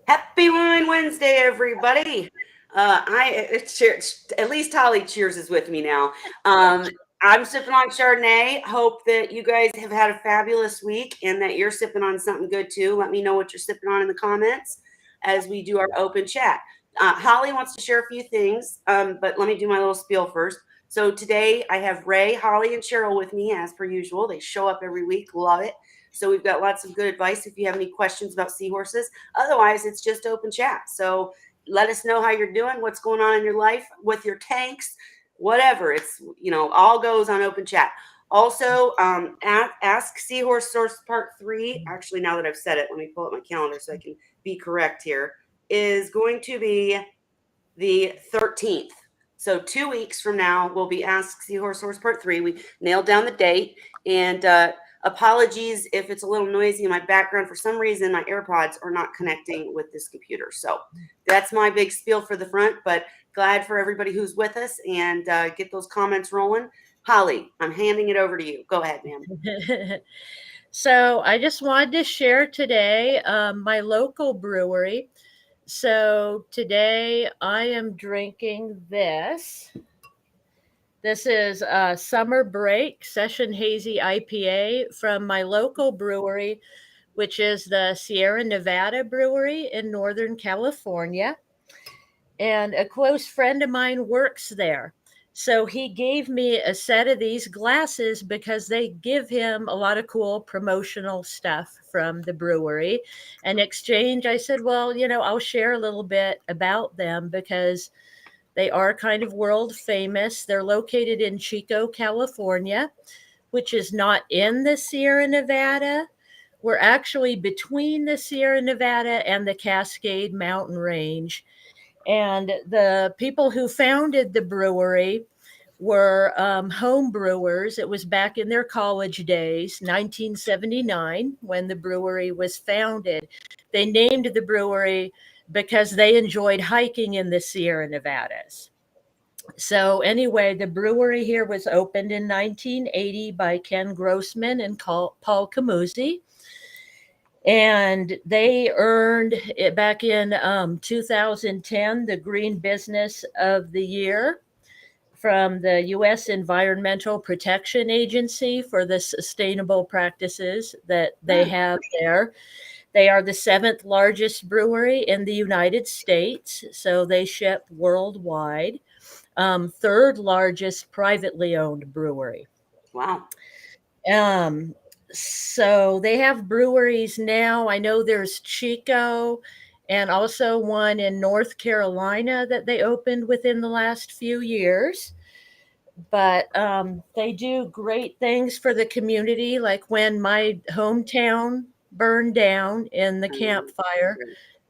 Happy Wine Wednesday, everybody. It's at least Holly cheers is with me now. Um, I'm sipping on Chardonnay. Hope that you guys have had a fabulous week and that you're sipping on something good too. Let me know what you're sipping on in the comments as we do our open chat. Holly wants to share a few things, but let me do my little spiel first. So today I have Ray, Holly, and Cheryl with me as per usual. They show up every week. Love it. So we've got lots of good advice if you have any questions about seahorses. Otherwise, it's just open chat. So let us know how you're doing, what's going on in your life with your tanks, whatever. It's, all goes on open chat. Also, Ask Seahorse Source Part 3. Actually, now that I've said it, let me pull up my calendar so I can be correct here. Is going to be the 13th. So 2 weeks from now, we'll be Ask Seahorse Source Part 3. We nailed down the date. And apologies if it's a little noisy in my background. For some reason, my AirPods are not connecting with this computer. So that's my big spiel for the front. But glad for everybody who's with us and get those comments rolling. Holly, I'm handing it over to you. Go ahead, ma'am. So I just wanted to share today my local brewery. So today I am drinking this. This is a Summer Break Session Hazy IPA from my local brewery, which is the Sierra Nevada Brewery in Northern California. And a close friend of mine works there. So he gave me a set of these glasses because they give him a lot of cool promotional stuff from the brewery. In exchange, I said, well, I'll share a little bit about them because they are kind of world famous. They're located in Chico, California, which is not in the Sierra Nevada. We're actually between the Sierra Nevada and the Cascade Mountain Range. And the people who founded the brewery were home brewers. It was back in their college days, 1979, when the brewery was founded. They named the brewery because they enjoyed hiking in the Sierra Nevadas. So anyway, the brewery here was opened in 1980 by Ken Grossman and Paul Camuzzi. And they earned it back in 2010 the Green Business of the Year from the U.S. Environmental Protection Agency for the sustainable practices that they have there. They are the seventh largest brewery in the United States, so they ship worldwide. Third largest privately owned brewery. Wow. So they have breweries now. I know there's Chico and also one in North Carolina that they opened within the last few years. But they do great things for the community, like when my hometown burned down in the campfire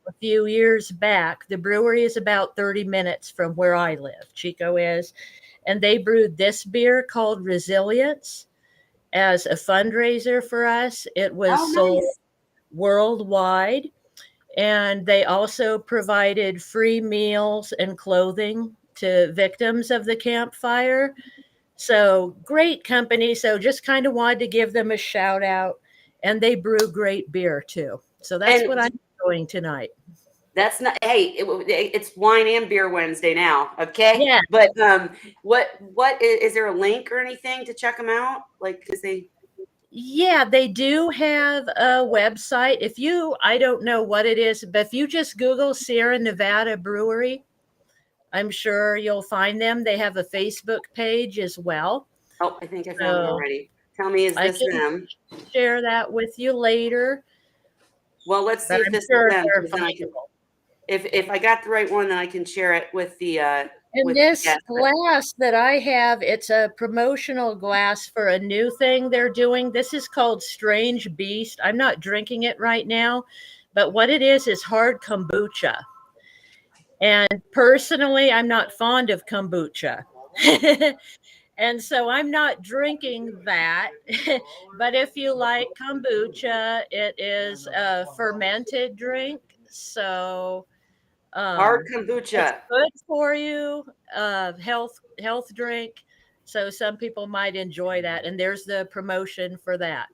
a few years back. The brewery is about 30 minutes from where I live, Chico is. And they brewed this beer called Resilience as a fundraiser for us. It was sold worldwide. And they also provided free meals and clothing to victims of the campfire. So great company. So just kind of wanted to give them a shout out. And they brew great beer too. So that's what I'm doing tonight. That's not. Hey, it's wine and beer Wednesday now. Okay. Yeah. But what is there a link or anything to check them out? Like, because they. Yeah, they do have a website. I don't know what it is, but if you just Google Sierra Nevada Brewery, I'm sure you'll find them. They have a Facebook page as well. Oh, I think I found it already. Tell me, is this them? Share that with you later. Well, let's see if this is them. Then I can, if I got the right one, then I can share it with the. And this glass that I have, it's a promotional glass for a new thing they're doing. This is called Strange Beast. I'm not drinking it right now, but what it is hard kombucha. And personally, I'm not fond of kombucha. And so I'm not drinking that. But if you like kombucha, it is a fermented drink. So hard kombucha. It's good for you, health drink. So some people might enjoy that. And there's the promotion for that.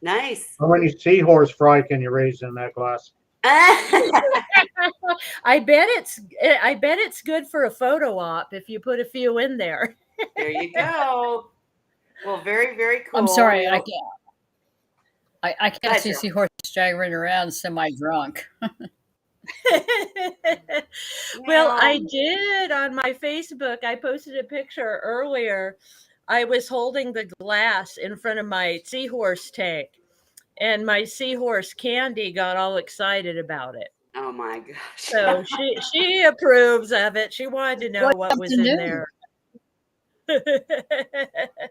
Nice. How many seahorse fry can you raise in that glass? I bet it's good for a photo op if you put a few in there. There you go. Well, very, very cool. I'm sorry, You I know, can't. I go can't ahead, see Cheryl. seahorses staggering around semi-drunk. Well, I Well, did on my Facebook. I posted a picture earlier. I was holding the glass in front of my seahorse tank, and my seahorse Candy got all excited about it. oh my gosh. So she approves of it. She wanted to know What's what was something in new? there.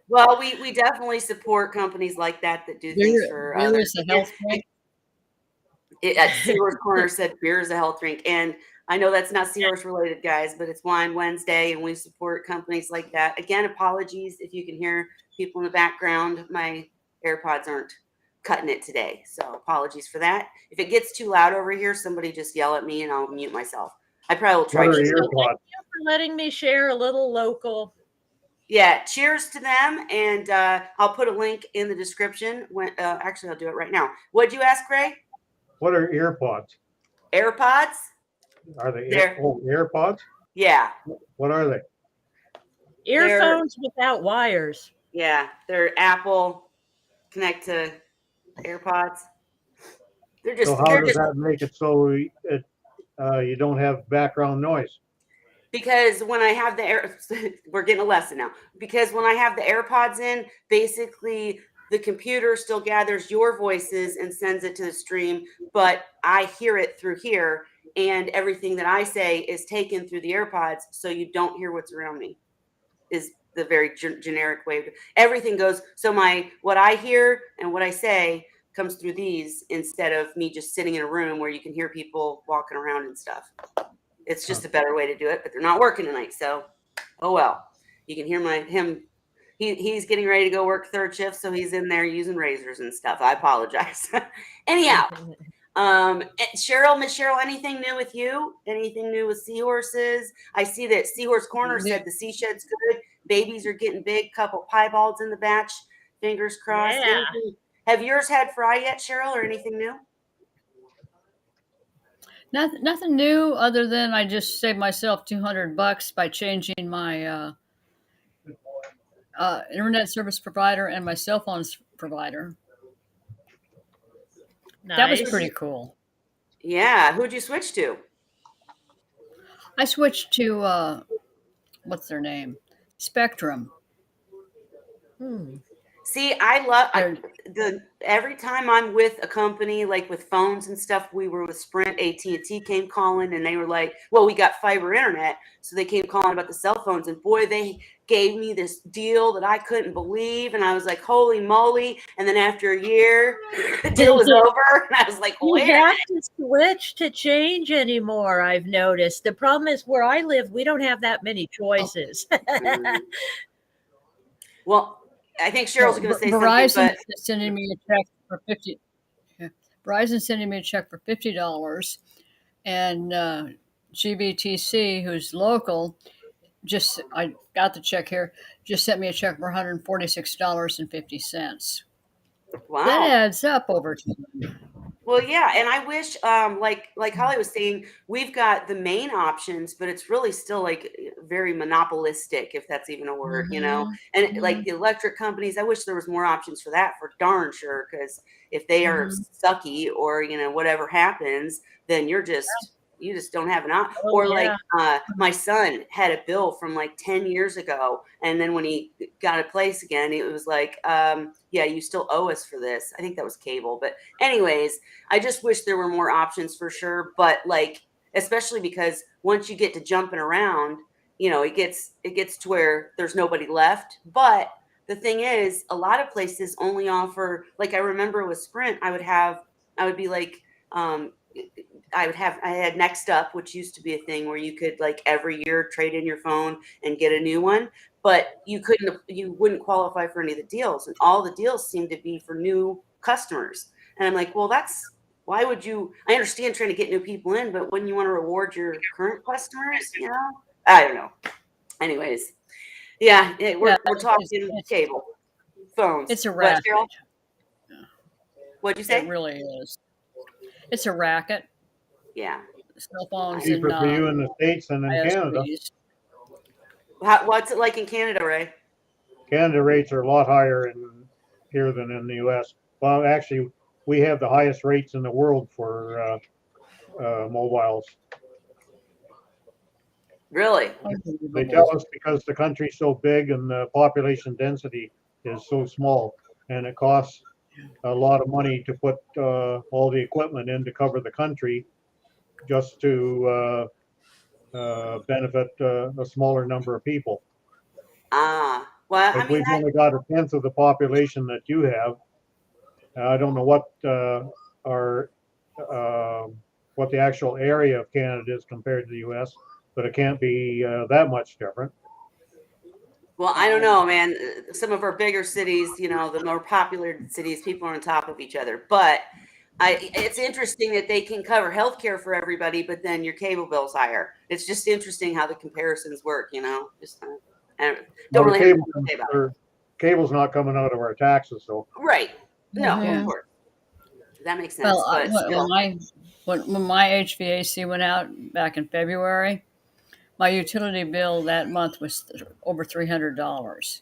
Well, we definitely support companies like that do things for Beer others. is a health drink. At Seahorse Corner said beer is a health drink, and I know that's not seahorse related, guys, but it's Wine Wednesday, and we support companies like that. Again, apologies if you can hear people in the background. My AirPods aren't cutting it today, so apologies for that. If it gets too loud over here, somebody just yell at me, and I'll mute myself. I probably will try What are to. your Thank thoughts? you for letting me share a little local. Yeah, cheers to them, and I'll put a link in the description. When actually, I'll do it right now. What'd you ask, Ray? What are earpods? AirPods? Are they They're AirPods? yeah, What are they? Earphones without wires. they're Apple connect to AirPods. They're So just how they're does just that make it so you don't have background noise? because when I have the air, we're getting a lesson now. Because when I have the AirPods in, basically the computer still gathers your voices and sends it to the stream, but I hear it through here, and everything that I say is taken through the AirPods, so you don't hear what's around me. Is the very generic way. Everything goes. So what I hear and what I say comes through these instead of me just sitting in a room where you can hear people walking around and stuff. It's just a better way to do it, but they're not working tonight. So, oh well. You can hear him. He's getting ready to go work third shift, so he's in there using razors and stuff. I apologize. Anyhow, Cheryl, Miss Cheryl, anything new with you? Anything new with seahorses? I see that Seahorse Corner said the sea shed's good. Babies are getting big. Couple piebalds in the batch. Fingers crossed. Yeah. Have yours had fry yet, Cheryl, or anything new? Nothing new other than I just saved myself $200 by changing my internet service provider and my cell phone provider. Nice. That was pretty cool. Yeah. Who'd you switch to? I switched to what's their name? Spectrum. See, I love every time I'm with a company, like with phones and stuff. We were with Sprint. AT&T came calling, and they were like, well, we got fiber internet, so they came calling about the cell phones, and boy, they gave me this deal that I couldn't believe, and I was like, holy moly. And then after a year, the deal was over, and I was like, You wait a have minute. to switch to change anymore, I've noticed. The problem is where I live, we don't have that many choices. Well, I think Cheryl's going to say Verizon something, but sending me a check for $50. Yeah, Verizon sending me a check for $50, and GVTC, who's local, I got the check here. Just sent me a check for $146.50. wow. That adds up over time. Well, yeah, and I wish, like Holly was saying, we've got the main options, but it's really still like very monopolistic, if that's even a word, you know. And like the electric companies, I wish there was more options for that, for darn sure, because if they are sucky or whatever happens, then you just don't have an option. Oh, Or yeah. like my son had a bill from like 10 years ago, and then when he got a place again, it was like, yeah, you still owe us for this. I think that was cable, but anyways. I just wish there were more options for sure, but like especially because once you get to jumping around, it gets to where there's nobody left. But the thing is, a lot of places only offer, like I remember with Sprint, I would be like I had Next Up, which used to be a thing where you could like every year trade in your phone and get a new one, but you wouldn't qualify for any of the deals, and all the deals seemed to be for new customers. And I'm like, well, why would you? I understand trying to get new people in, but wouldn't you want to reward your current customers? I don't know. Anyways, yeah, we're talking cable, phones. It's a What, racket. Cheryl? What'd you say? It really is. It's a racket. Yeah. cell phones Cheaper and for you in the States than in Canada. ISPs. What's it like in Canada, Ray? Canada rates are a lot higher here than in the US. Well, actually, we have the highest rates in the world for mobiles. Really? They tell us because the country's so big and the population density is so small, and it costs a lot of money to put all the equipment in to cover the country just to benefit a smaller number of people. Ah, well, I Like mean, we've only got a tenth of the population that you have. I don't know our what the actual area of Canada is compared to the U.S., but it can't be that much different. well, I don't know, man. Some of our bigger cities, you know, the more popular cities, people are on top of each other. But it's interesting that they can cover healthcare for everybody, but then your cable bill's higher. It's just interesting how the comparisons work, you know. Just don't Well, really have anything to say about it. Cable's not coming out of our taxes, so Right? No, Yeah. of course. That makes sense. Well, But still, when my HVAC went out back in February, my utility bill that month was over $300.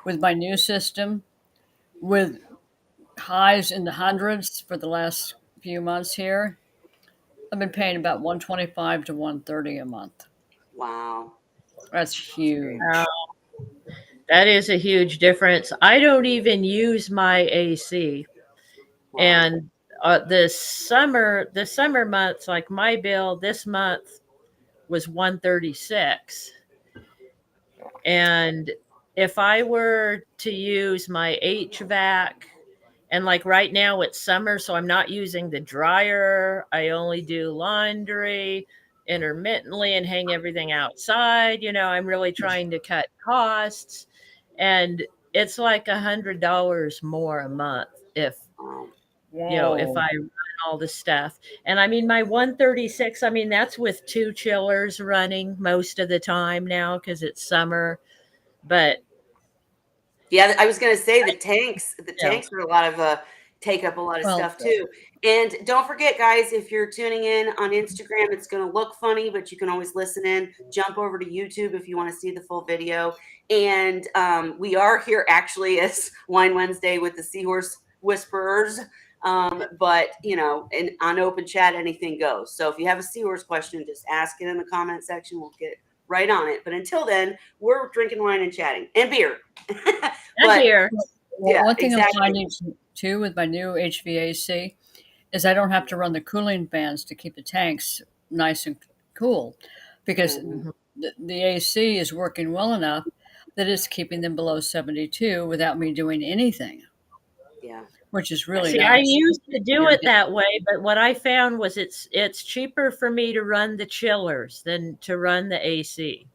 With my new system, with highs in the hundreds for the last few months here, I've been paying about $125 to $130 a month. wow. That's huge. That is a huge difference. I don't even use my AC. Wow. And the summer months, like my bill this month was 136. And if I were to use my HVAC, and like right now it's summer, so I'm not using the dryer. I only do laundry intermittently and hang everything outside. You know, I'm really trying to cut costs. And it's like $100 more a month if Wow. you know, if I run all the stuff. And I mean, my 136, I mean, that's with 2 chillers running most of the time now because it's summer. But Yeah, I was going to say the tanks Yeah. are a lot of take up a lot of Well, stuff too. And don't forget, guys, if you're tuning in on Instagram, it's going to look funny, but you can always listen in. Jump over to YouTube if you want to see the full video. And we are here actually as Wine Wednesday with the Seahorse Whisperers. But you know, on open chat, anything goes. So if you have a seahorse question, just ask it in the comment section. We'll get right on it. But until then, we're drinking wine and chatting and beer. I'm here. Yeah, one thing exactly. I'm finding too with my new HVAC is I don't have to run the cooling fans to keep the tanks nice and cool because Mhm. the AC is working well enough that it's keeping them below 72 without me doing anything, Yeah. which is really See, nice. I used to do You're it that way, but what I found was it's cheaper for me to run the chillers than to run the AC.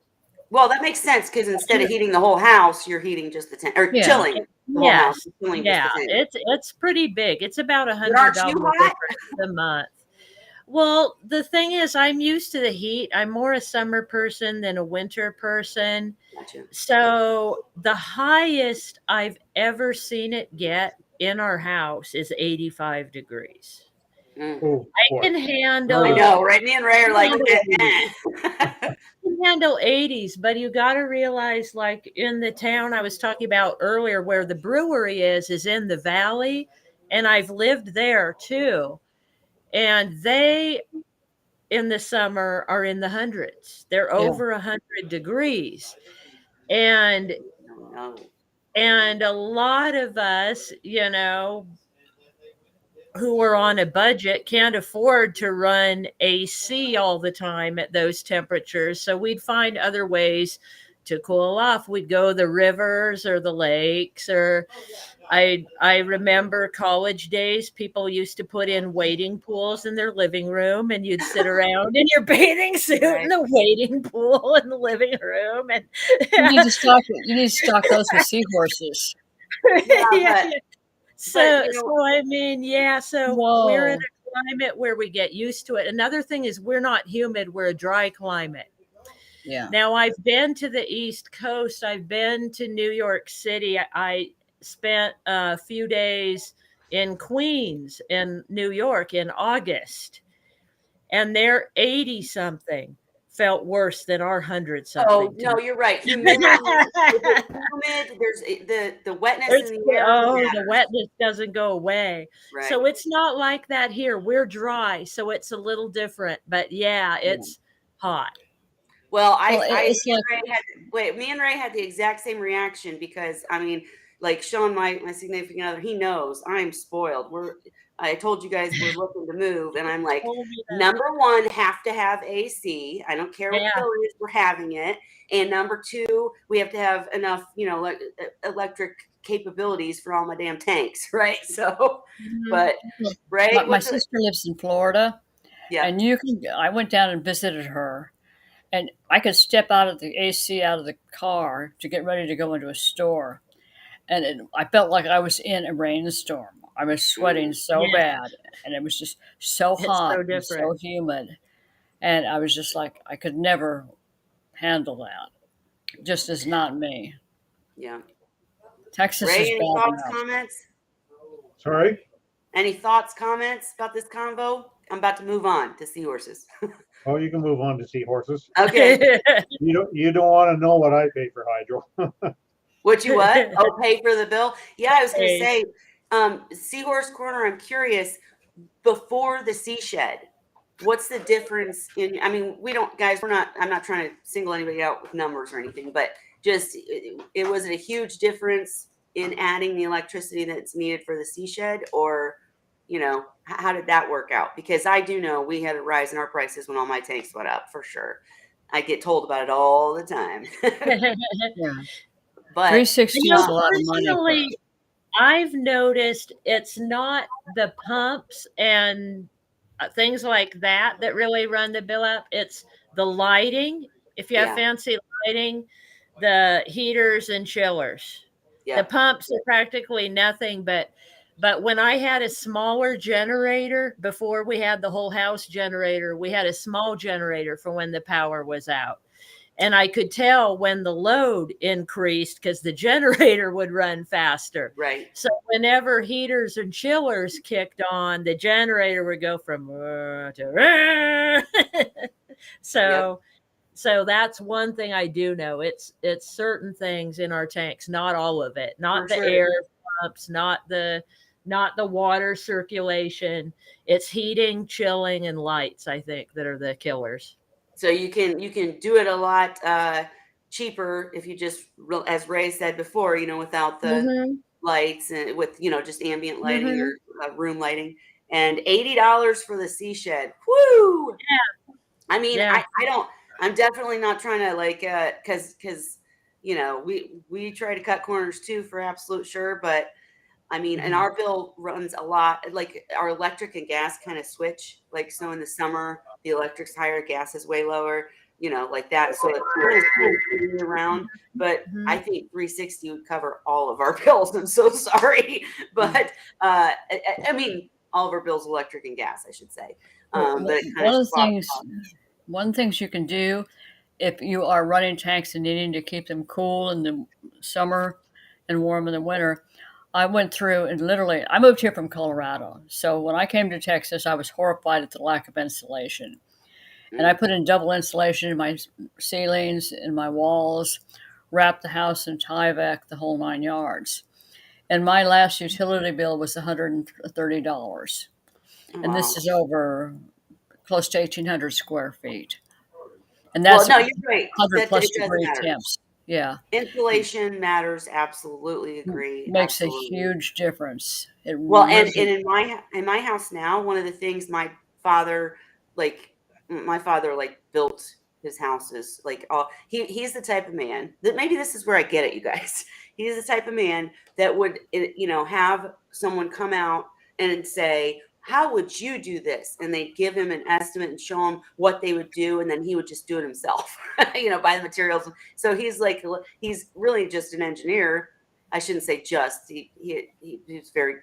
Well, that makes sense because instead of heating the whole house, you're heating just the tank or Yeah. chilling the whole house, Yes. chilling Yeah, just the tank. it's pretty big. It's about But aren't you $100 hot? difference a month. Well, the thing is, I'm used to the heat. I'm more a summer person than a winter person. Gotcha. So the highest I've ever seen it get in our house is 85 degrees. oh, I boy. can handle. I know, right? Me and Ray are like, I can handle 80s, but you got to realize, like in the town I was talking about earlier, where the brewery is in the valley, and I've lived there too. And they, in the summer, are in the hundreds. They're over 100 degrees, and no. a lot of us, you know, who are on a budget can't afford to run AC all the time at those temperatures. So we'd find other ways to cool off. We'd go to the rivers or the lakes, or I remember college days, people used to put in wading pools in their living room, and you'd sit around in your bathing suit in the wading pool in the living room. And You need to stock those with seahorses. Yeah, So, you know, so I mean, yeah, so we're in a climate where we get used to it. Another thing is we're not humid, we're a dry climate. Yeah. Now, I've been to the East Coast, I've been to New York City. I spent a few days in Queens in New York in August. and their 80 something felt worse than our 100 something. Oh, no, you're right. Humidity, if it's humid, there's the wetness in the air. The wetness doesn't go away. Right. So it's not like that here. We're dry, so it's a little different. But yeah, it's hot. Well, me and Ray had the exact same reaction because I mean, like Sean, my significant other, he knows I'm spoiled. I told you guys we're looking to move, and I'm like, number one, have to have AC. I don't care what color it is, we're having it. And number two, we have to have enough, like electric capabilities for all my damn tanks, right? So, but Ray, my sister lives in Florida, yeah, and I went down and visited her. And I could step out of the AC out of the car to get ready to go into a store. And I felt like I was in a rainstorm. I was sweating so bad. And it was just so hot and so humid. And I was just like, I could never handle that. Just is not me. Yeah. Texas Ray, is any bad thoughts, enough. comments? Sorry? Any thoughts, comments about this convo? I'm about to move on to seahorses. Oh, you can move on to seahorses. Okay. You don't want to know what I pay for hydro. What you what? Oh, pay for the bill? Yeah, I was going to say, Seahorse Corner, I'm curious, before the sea shed, what's the difference in, I mean, I'm not trying to single anybody out with numbers or anything, but just, was it a huge difference in adding the electricity that's needed for the sea shed, or, how did that work out? Because I do know we had a rise in our prices when all my tanks went up, for sure. I get told about it all the time. Yeah. But 360 is a lot of money. I've noticed it's not the pumps and things like that really run the bill up. It's the lighting. If you have fancy lighting, the heaters and chillers. The pumps are practically nothing, but when I had a smaller generator, before we had the whole house generator, we had a small generator for when the power was out. And I could tell when the load increased because the generator would run faster. Right. So whenever heaters and chillers kicked on, the generator would go from to So that's one thing I do know. It's certain things in our tanks, not all of it, not the air pumps, not the water circulation. It's heating, chilling, and lights, I think, that are the killers. So you can do it a lot cheaper if you just, as Ray said before, without the lights and with just ambient lighting or room lighting, and $80 for the sea shed. Woo! Yeah. I mean, I don't. I'm definitely not trying to because we try to cut corners too for absolute sure, but I mean, and our bill runs a lot, like our electric and gas kind of switch. Like, so in the summer, the electric's higher, gas is way lower, like that. So it's around. But I think 360 would cover all of our bills. I'm so sorry. But I mean, all of our bills, electric and gas, I should say. But one of the things you can do if you are running tanks and needing to keep them cool in the summer and warm in the winter, I went through and literally, I moved here from Colorado. So when I came to Texas, I was horrified at the lack of insulation. And I put in double insulation in my ceilings, in my walls, wrapped the house in Tyvek, the whole 9 yards. And my last utility bill was $130. And this is over close to 1,800 square feet. And that's you're right. 100 plus degree temps. Yeah. Insulation matters. Absolutely agree. Makes a huge difference. And in my house now, one of the things my father built his houses. He's the type of man that, maybe this is where I get it, you guys. He's the type of man that would, have someone come out and say, how would you do this? And they'd give him an estimate and show him what they would do. And then he would just do it himself, buy the materials. So he's really just an engineer. I shouldn't say just, he's very,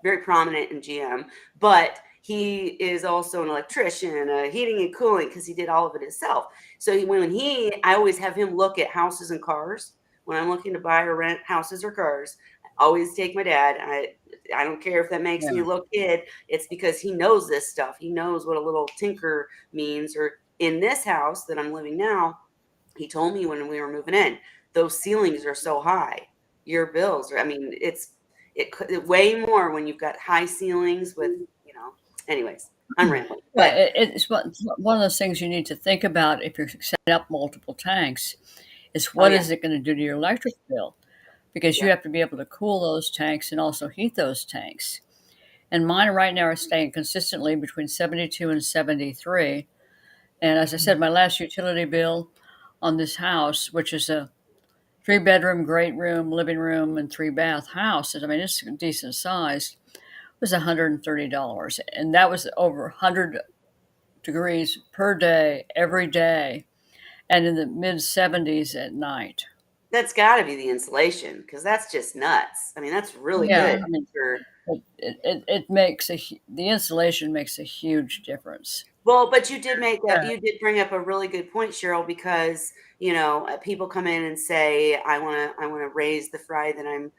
very prominent in GM, but he is also an electrician, heating and cooling, because he did all of it himself. So I always have him look at houses and cars when I'm looking to buy or rent houses or cars. always take my dad. I don't care if that makes me a little kid. It's because he knows this stuff. He knows what a little tinker means. Or in this house that I'm living now, he told me when we were moving in, those ceilings are so high. Your bills are, I mean, it could way more when you've got high ceilings with, anyways, I'm rambling. But It's one of those things you need to think about if you're setting up multiple tanks is what is it going to do to your electric bill? Because you have to be able to cool those tanks and also heat those tanks. And mine right now are staying consistently between 72 and 73. And as I said, my last utility bill on this house, which is a 3-bedroom, great room, living room, and 3-bath house, I mean, it's decent size, was $130. And that was over 100 degrees per day, every day, and in the mid 70s at night. that's got to be the insulation, because that's just nuts. I mean, that's really Yeah, good. I mean, it makes the insulation makes a huge difference. Well, but you did bring up a really good point, Cheryl, because people come in and say, I want to raise the fry that I'm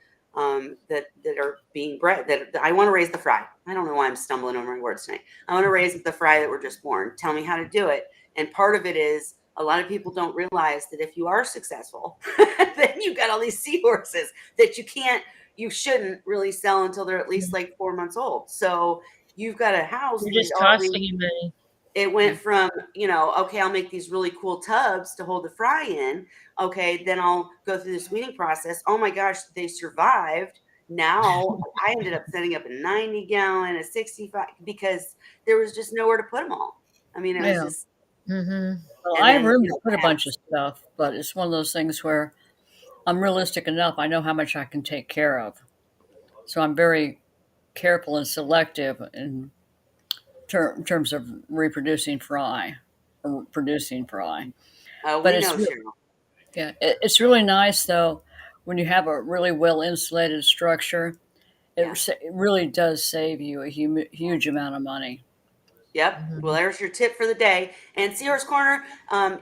that are being bred, that I want to raise the fry. I don't know why I'm stumbling over my words tonight. I want to raise the fry that were just born. Tell me how to do it. And part of it is a lot of people don't realize that if you are successful, then you've got all these seahorses that you shouldn't really sell until they're at least like 4 months old. So you've got a house. You're just costing you money. It went from, okay, I'll make these really cool tubs to hold the fry in. Okay, then I'll go through this weaning process. Oh my gosh, they survived. Now I ended up setting up a 90-gallon, a 65, because there was just nowhere to put them all. I mean, it was just. Mm-hmm. Well, I have room to put a bunch of stuff, but it's one of those things where I'm realistic enough. I know how much I can take care of. So I'm very careful and selective in terms of reproducing fry or producing fry. But it's really nice though when you have a really well insulated structure. It really does save you a huge amount of money. Yep. Mm-hmm. Well, there's your tip for the day. And Seahorse Corner,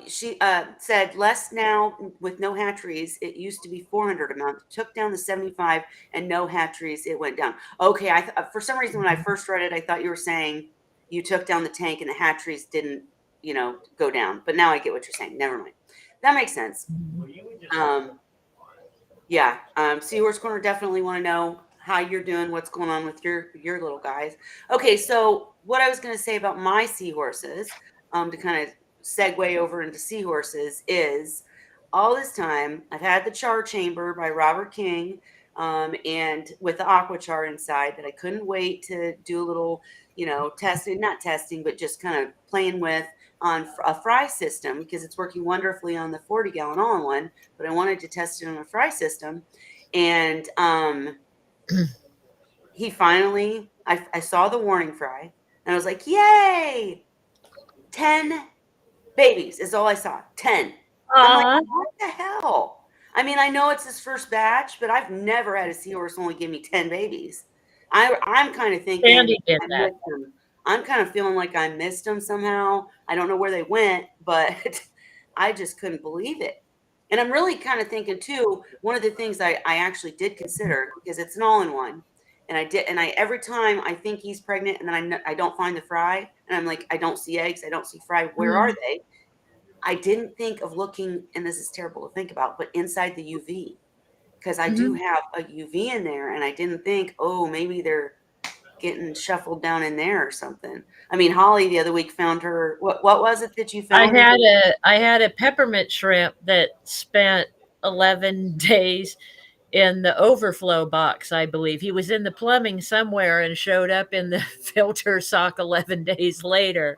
she said less now with no hatcheries. It used to be 400 a month. Took down the 75, and no hatcheries. It went down. Okay. For some reason, when I first read it, I thought you were saying you took down the tank and the hatcheries didn't, go down. But now I get what you're saying. Never mind. That makes sense. Seahorse Corner, definitely want to know how you're doing, what's going on with your little guys. Okay, so what I was going to say about my seahorses, to kind of segue over into seahorses, is all this time I've had the CHARCHAMBER by Robert King, and with the AquaChar inside that I couldn't wait to do a little, not testing, but just kind of playing with on a fry system, because it's working wonderfully on the 40-gallon all-in-one, but I wanted to test it on a fry system. And he finally, I saw the warning fry, and I was like, yay! 10 babies is all I saw. 10. I'm like, what the hell? I mean, I know it's his first batch, but I've never had a seahorse only give me 10 babies. I'm kind of thinking, Sandy did that. I'm kind of feeling like I missed them somehow. I don't know where they went, but I just couldn't believe it. And I'm really kind of thinking too, one of the things I actually did consider, because it's an all-in-one, and every time I think he's pregnant, and then I don't find the fry, and I'm like, I don't see eggs, I don't see fry. Where are they? I didn't think of looking, and this is terrible to think about, but inside the UV, because I do have a UV in there, and I didn't think, oh, maybe they're getting shuffled down in there or something. I mean, Holly the other week found her. What was it that you found? I had a peppermint shrimp that spent 11 days in the overflow box, I believe. He was in the plumbing somewhere and showed up in the filter sock 11 days later.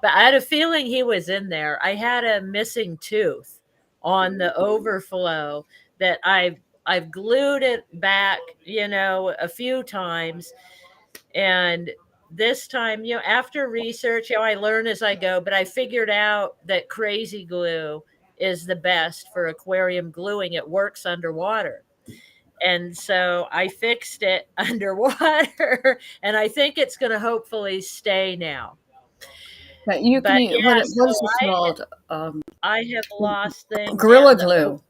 But I had a feeling he was in there. I had a missing tooth on the overflow that I've glued it back, a few times. And this time, after research, I learn as I go, but I figured out that crazy glue is the best for aquarium gluing. It works underwater. And so I fixed it underwater, and I think it's going to hopefully stay now. But you can use, what is it called? I have lost things. Gorilla glue.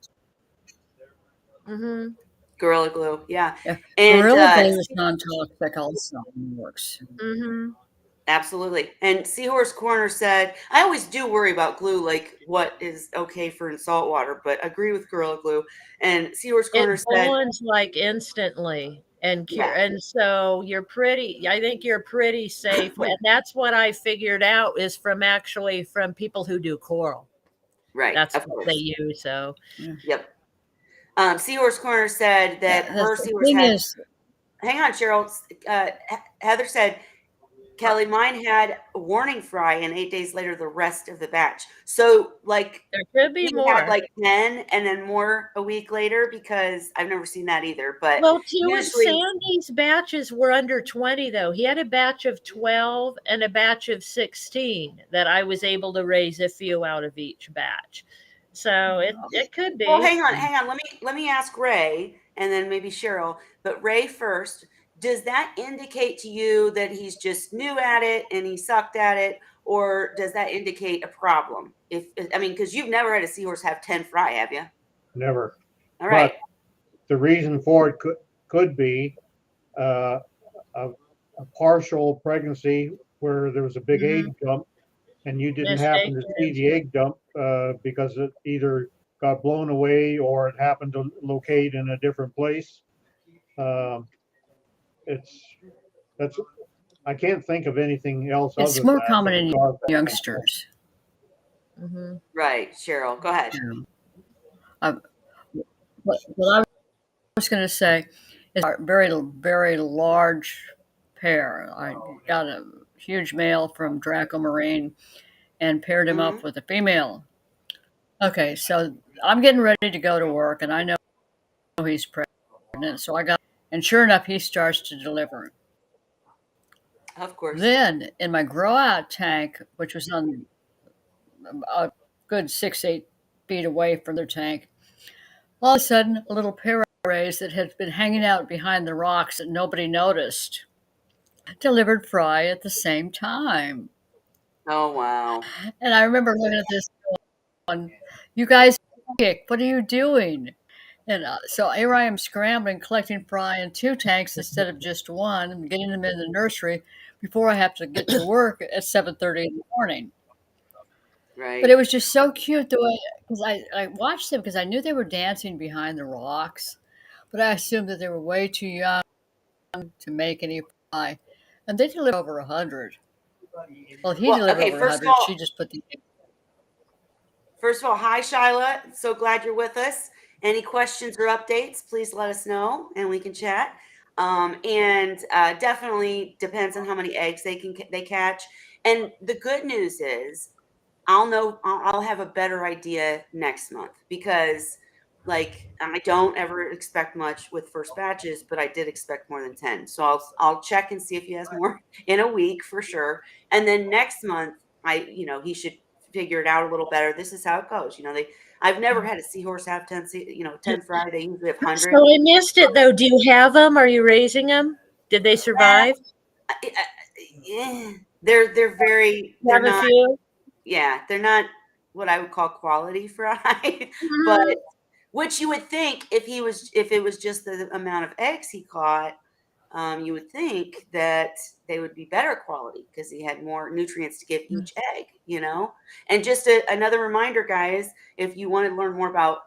Mm-hmm. Gorilla Glue. Yeah. Yeah. And Gorilla Glue is non-toxic also works. Mm-hmm. absolutely. And Seahorse Corner said, I always do worry about glue, like what is okay for in salt water, but agree with Gorilla Glue. And Seahorse It Corner said, bonds like instantly and cure, yeah, and so you're pretty. I think you're pretty safe, and that's what I figured out is from people who do coral. right, That's of what they course. use. So Yep. Seahorse Corner said that The her seahorse thing had, is, hang on, Cheryl. Heather said, Kelly, mine had a warning fry, and 8 days later, the rest of the batch. So, like, there could be he had more. like 10 and then more a week later, because I've never seen that either. But Well, two of usually, Sandy's batches were under 20, though. He had a batch of 12 and a batch of 16 that I was able to raise a few out of each batch. So it could well, be. hang on. Let me ask Ray and then maybe Cheryl. But Ray first. Does that indicate to you that he's just new at it and he sucked at it, or does that indicate a problem? If I mean, because you've never had a seahorse have 10 fry, have you? Never. All right. But the reason for it could be uh, a, a partial pregnancy where there was a big egg dump, and you didn't happen to see the egg dump because it either got blown away or it happened to locate in a different place. That's I can't think of anything else it's other more than common that in would cause that. youngsters. Mm-hmm. Right, Cheryl, go ahead. What I was going to say is a very, very large pair. I got a huge male from Draco Marine and paired him Mhm. up with a female. Okay, so I'm getting ready to go to work, and I know he's pregnant, so I got, and sure enough, he starts to deliver. Of course. Then in my grow out tank, which was on a good 6-8 feet away from their tank, all of a sudden a little pair of rays that had been hanging out behind the rocks that nobody noticed delivered fry at the same time. Oh, wow. And I remember looking at this going, you guys, what are you doing? And so here I am scrambling, collecting fry in 2 tanks instead of just one, and getting them in the nursery before I have to get to work at 7:30 in the morning. Right. But it was just so cute the way, because I watched them because I knew they were dancing behind the rocks, but I assumed that they were way too young to make any fry. And they delivered over 100. Well, if he Well, delivered okay, over 100, she just put the. first of all, hi, Shyla. So glad you're with us. Any questions or updates, please let us know and we can chat. And definitely depends on how many eggs they catch. And the good news is I'll have a better idea next month, because like I don't ever expect much with first batches, but I did expect more than 10. So I'll check and see if he has more in a week for sure. And then next month, he should figure it out a little better. This is how it goes. I've never had a seahorse have 10, 10 fry. They usually have 100. So I missed it though. Do you have them? Are you raising them? Did they survive? Yeah, they're very, You they're have a not, few? yeah, they're not what I would call quality fry, but Mhm. which you would think if it was just the amount of eggs he caught, you would think that they would be better quality because he had more nutrients to give each egg. And just another reminder, guys, if you want to learn more about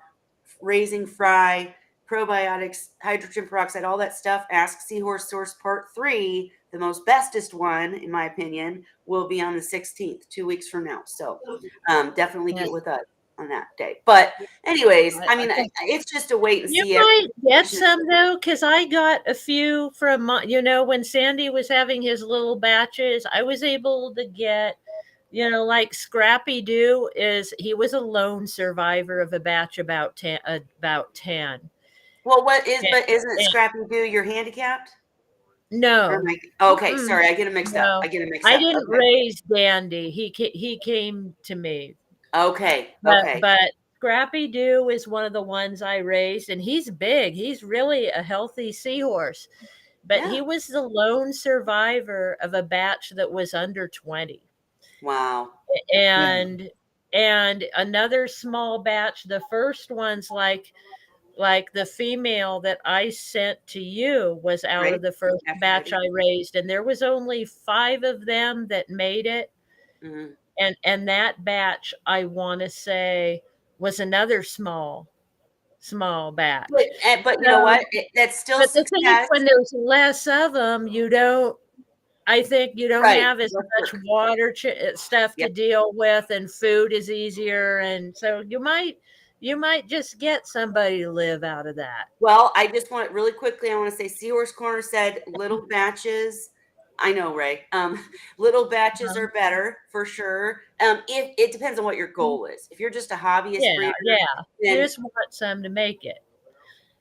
raising fry, probiotics, hydrogen peroxide, all that stuff, ask Seahorse Source Part 3. The most bestest one, in my opinion, will be on the 16th, 2 weeks from now. So definitely get with us on that day. But anyways, I mean, it's just a wait and You see. might get some though, because I got a few from when Sandy was having his little batches. I was able to get, like Scrappy Doo he was a lone survivor of a batch about 10. Well, but isn't it And- Scrappy Doo? You're handicapped? no, Okay, Mm-mm. sorry, I get them mixed up. No, I get them mixed I up. didn't raise Dandy. He came to me. Okay. But Scrappy Doo is one of the ones I raised, and he's big. He's really a healthy seahorse. But Yeah. he was the lone survivor of a batch that was under 20. Wow. And another small batch, the first one's like like the female that I sent to you was out Right. of the first batch Aphrodite. I raised, and there was only 5 of them that made it. Mhm. And that batch, I want to say, was another small batch. But you know So, what? That's still but the thing is, success. when there's less of them, you don't. I think you don't Right. have as Less much work. water stuff to Yep. deal with, and food is easier, and so you might just get somebody to live out of that. Well, I just want really quickly, I want to say Seahorse Corner said little batches. I know, Ray. Little batches are better for sure. If it depends on what your goal is. If you're just a hobbyist breeder, Yeah. You then just want some to make it.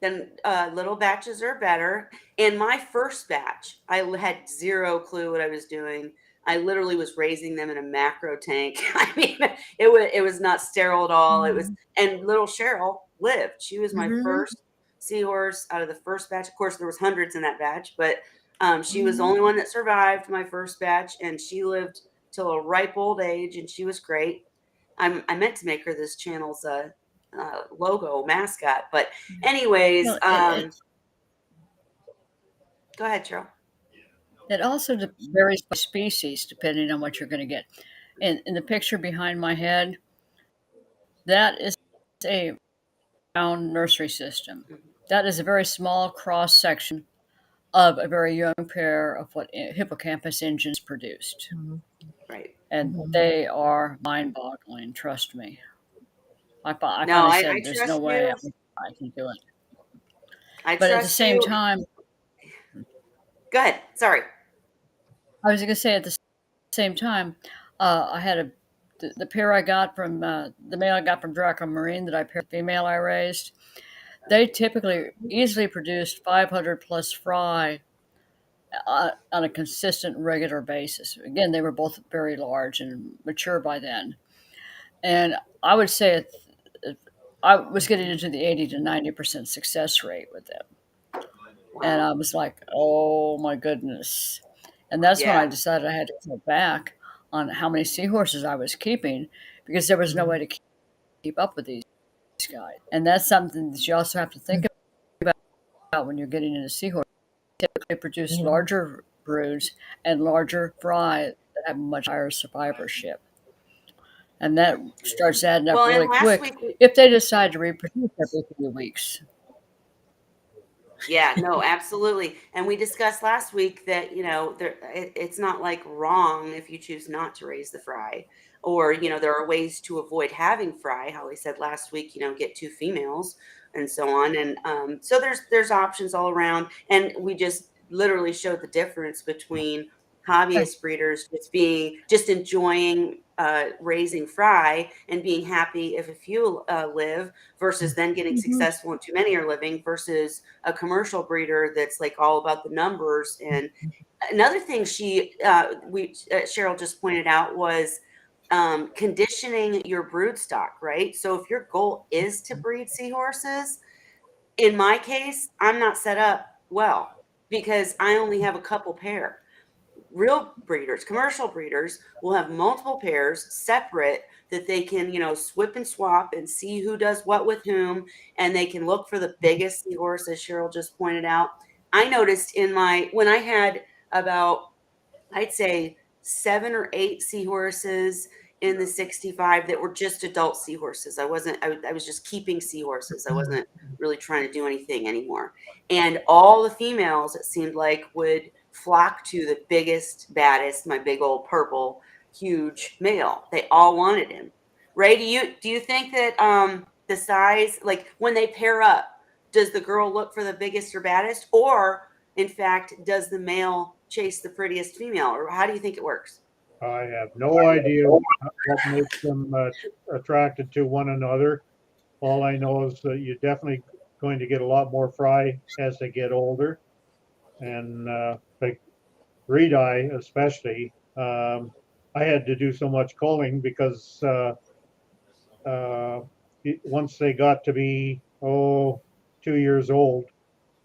little batches are better. And my first batch, I had zero clue what I was doing. I literally was raising them in a macro tank. I mean, it was not sterile at all. It was, and little Cheryl lived. She was my first seahorse out of the first batch. Of course, there was hundreds in that batch, but she was the only one that survived my first batch, and she lived till a ripe old age, and she was great. I meant to make her this channel's logo mascot, but anyways, Well, go ahead, Cheryl. it also varies by species depending on what you're going to get. In the picture behind my head, that is a round nursery system. That is a very small cross section of a very young pair of what hippocampus engines produced. Right. And they are mind-boggling, trust me. I No, finally I said, there's no trust way you. I can do it. I But at the trust same you. time, Go ahead. Sorry. I was going to say at the same time, I had the pair I got from the male I got from Draco Marine that I paired the female I raised. They typically easily produced 500 plus fry on a consistent, regular basis. Again, they were both very large and mature by then. And I would say I was getting into the 80 to 90% success rate with them. Wow. And I was like, oh my goodness. And that's when I decided I had to go back on how many seahorses I was keeping, because there was no way to keep up with these guys. And that's something that you also have to think about when you're getting into seahorses. They typically produce larger broods and larger fry that have much higher survivorship. And that starts adding up Well, really and last quick week if they decide to reproduce every few weeks. yeah, no, absolutely. And we discussed last week that, it's not like wrong if you choose not to raise the fry, or, there are ways to avoid having fry. Holly said last week, get 2 females and so on. And so there's options all around. And we just literally showed the difference between hobbyist breeders just enjoying raising fry and being happy if a few live, versus then getting successful and too many are living, versus a commercial breeder that's like all about the numbers. And another thing Cheryl just pointed out was conditioning your brood stock, right? So if your goal is to breed seahorses, in my case, I'm not set up well because I only have a couple pair. Real breeders, commercial breeders, will have multiple pairs separate that they can, swip and swap and see who does what with whom, and they can look for the biggest seahorse, as Cheryl just pointed out. I noticed when I had about, I'd say 7 or 8 seahorses in the 65 that were just adult seahorses. I was just keeping seahorses. I wasn't really trying to do anything anymore. And all the females, it seemed like, would flock to the biggest, baddest, my big old purple, huge male. They all wanted him. Ray, do you think that the size, like when they pair up, does the girl look for the biggest or baddest, or in fact, does the male chase the prettiest female, or how do you think it works? I have no idea what makes them attracted to one another. All I know is that you're definitely going to get a lot more fry as they get older. And like Reed-eye especially, I had to do so much culling because once they got to be 2 years old,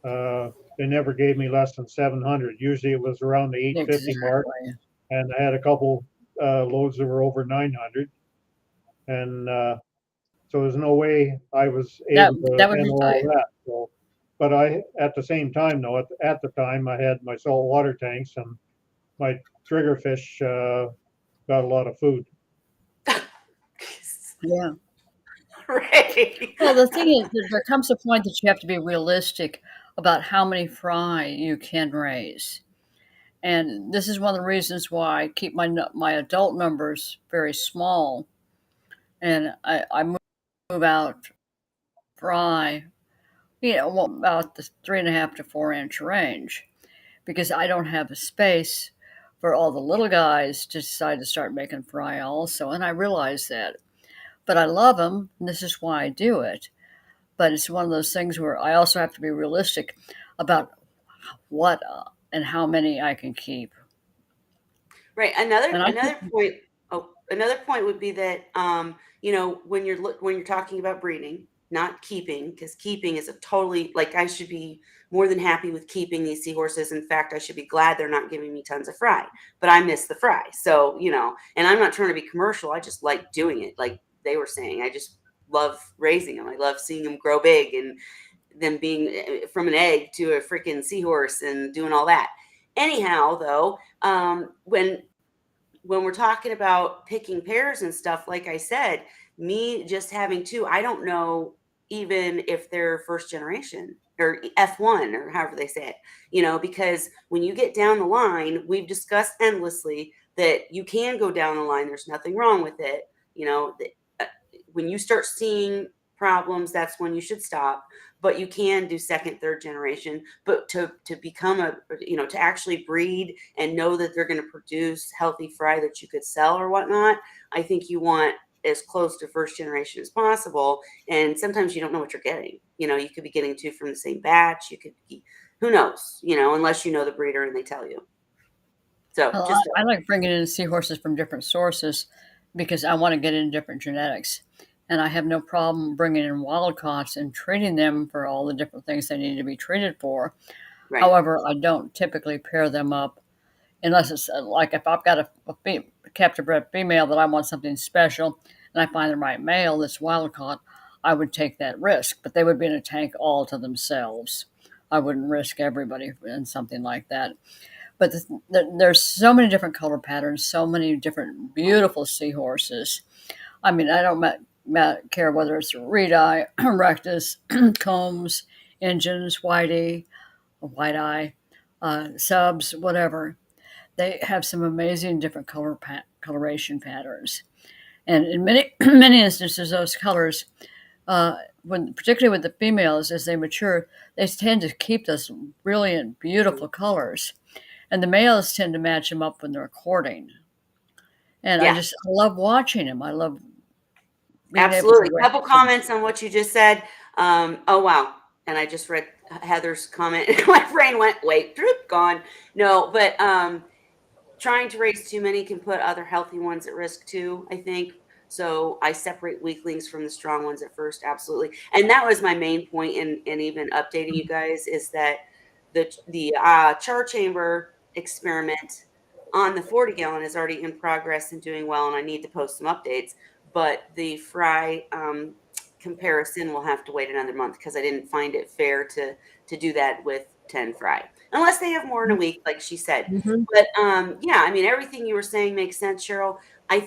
they never gave me less than 700. Usually it was around the 850 mark, and I had a couple loads that were over 900. And So there's no way I was That able to that would be handle tight. all that. So, but at the same time, though, at the time, I had my saltwater tanks and my triggerfish got a lot of food. Yeah. Right. Well, the thing is, there comes a point that you have to be realistic about how many fry you can raise. And this is one of the reasons why I keep my adult numbers very small. And I move out fry, about the 3.5 to 4 inch range, because I don't have a space for all the little guys to decide to start making fry also. And I realize that. But I love them, and this is why I do it. But it's one of those things where I also have to be realistic about what and how many I can keep. Right. And Another point. Oh, another point would be that when you're talking about breeding, not keeping, because keeping is a totally, like, I should be more than happy with keeping these seahorses. In fact, I should be glad they're not giving me tons of fry, but I miss the fry. So, and I'm not trying to be commercial. I just like doing it. Like they were saying, I just love raising them. I love seeing them grow big and them being from an egg to a freaking seahorse and doing all that. Anyhow, though, when we're talking about picking pairs and stuff, like I said, me just having two, I don't know even if they're first generation or F1 or however they say it, because when you get down the line, we've discussed endlessly that you can go down the line. There's nothing wrong with it. When you start seeing problems, that's when you should stop. But you can do second, third generation. But to become to actually breed and know that they're going to produce healthy fry that you could sell or whatnot, I think you want as close to first generation as possible. And sometimes you don't know what you're getting. You could be getting two from the same batch. You could be, who knows, unless you know the breeder and they tell you. So well, just I like bringing in seahorses from different sources because I want to get in different genetics. And I have no problem bringing in wild caughts and treating them for all the different things they need to be treated for. right. However, I don't typically pair them up unless it's like if I've got a captive bred female that I want something special and I find the right male that's wild caught, I would take that risk. But they would be in a tank all to themselves. I wouldn't risk everybody in something like that. But there's so many different color patterns, so many different beautiful seahorses. I mean, I don't care whether it's Reedi, Rectus, Combs, Engines, Whitey, White Eye, Subs, whatever. They have some amazing different coloration patterns. And in many many instances, those colors, particularly with the females, as they mature, they tend to keep those brilliant, beautiful colors. And the males tend to match them up when they're courting. And Yeah. I love watching them. I love being Absolutely. able to Couple comments on what you just said. Oh, wow. And I just read Heather's comment. My brain went, wait, droop, gone. No, but trying to raise too many can put other healthy ones at risk too, I think. So I separate weaklings from the strong ones at first. Absolutely. And that was my main point in even updating you guys is that the CHARCHAMBER experiment on the 40 gallon is already in progress and doing well. And I need to post some updates, but the fry comparison will have to wait another month because I didn't find it fair to do that with 10 fry unless they have more in a week, like she said. Mm-hmm. But yeah, I mean, everything you were saying makes sense, Cheryl. I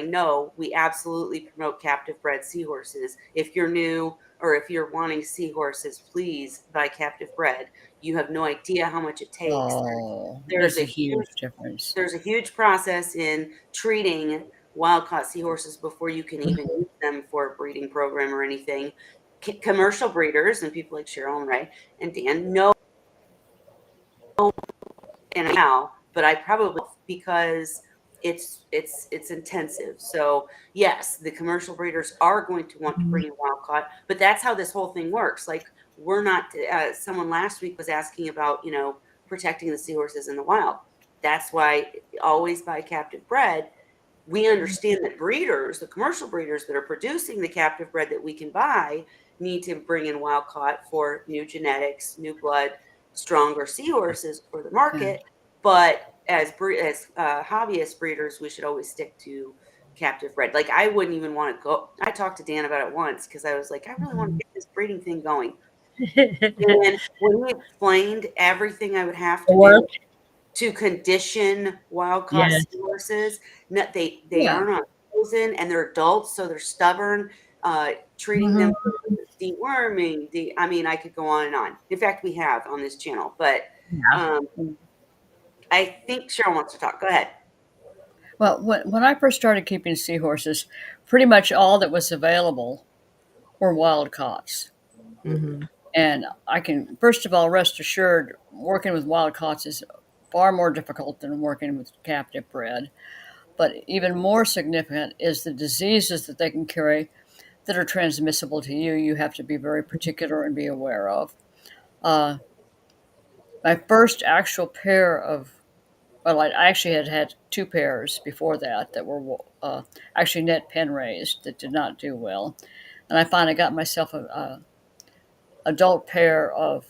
know we absolutely promote captive bred seahorses. If you're new or if you're wanting seahorses, please buy captive bred. You have no idea how much it takes. Oh, There's there's a huge difference. There's a huge process in treating wild-caught seahorses before you can even use them for a breeding program or anything. Commercial breeders and people like Cheryl and Ray and Dan know and now, but I probably because it's intensive. So yes, the commercial breeders are going to want to bring in wild caught, but that's how this whole thing works. Like we're not. Someone last week was asking about protecting the seahorses in the wild. That's why always buy captive bred. We understand that breeders, the commercial breeders that are producing the captive bred that we can buy, need to bring in wild caught for new genetics, new blood, stronger seahorses for the market. But as hobbyist breeders, we should always stick to captive bred. Like I wouldn't even want to go. I talked to Dan about it once because I was like, I really want to get this breeding thing going. And when he explained everything I would have to do to condition wild-caught Yes. seahorses, they Yeah. are not frozen and they're adults, so they're stubborn. Treating them for deworming. I mean, I could go on and on. In fact, we have on this channel, but I think Cheryl wants to talk. Go ahead. Well, when I first started keeping seahorses, pretty much all that was available were wild caughts. And I can, first of all, rest assured, working with wild caughts is far more difficult than working with captive bred. But even more significant is the diseases that they can carry that are transmissible to you. You have to be very particular and be aware of. My first actual pair of, well, I actually had 2 pairs before that were actually net pen raised that did not do well. And I finally got myself a adult pair of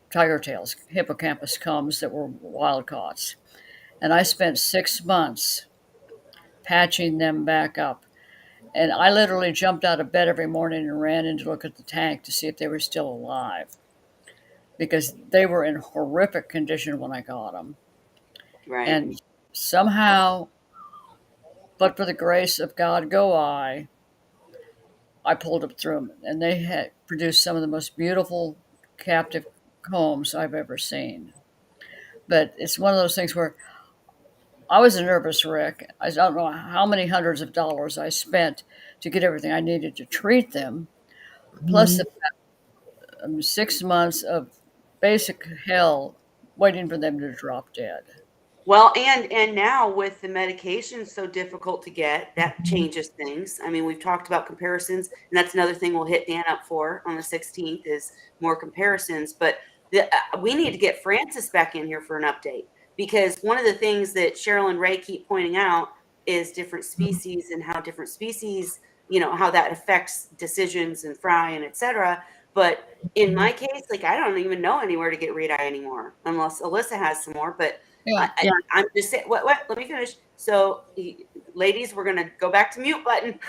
tiger tails, hippocampus combs that were wild caughts. And I spent 6 months patching them back up. And I literally jumped out of bed every morning and ran in to look at the tank to see if they were still alive, because they were in horrific condition when I got them. Right. And somehow, but for the grace of God go I pulled up through them. And they had produced some of the most beautiful captive combs I've ever seen. But it's one of those things where I was a nervous wreck. I don't know how many hundreds of dollars I spent to get everything I needed to treat them, plus the 6 months of basic hell waiting for them to drop dead. Well, and now with the medication so difficult to get, that changes things. I mean, we've talked about comparisons, and that's another thing we'll hit Dan up for on the 16th is more comparisons. But we need to get Francis back in here for an update, because one of the things that Cheryl and Ray keep pointing out is different species and how different species, how that affects decisions and fry and et cetera. But in my case, like, I don't even know anywhere to get red-eye anymore, unless Alyssa has some more. But Yeah. I'm just saying, what, let me finish. So, ladies, we're going to go back to mute button.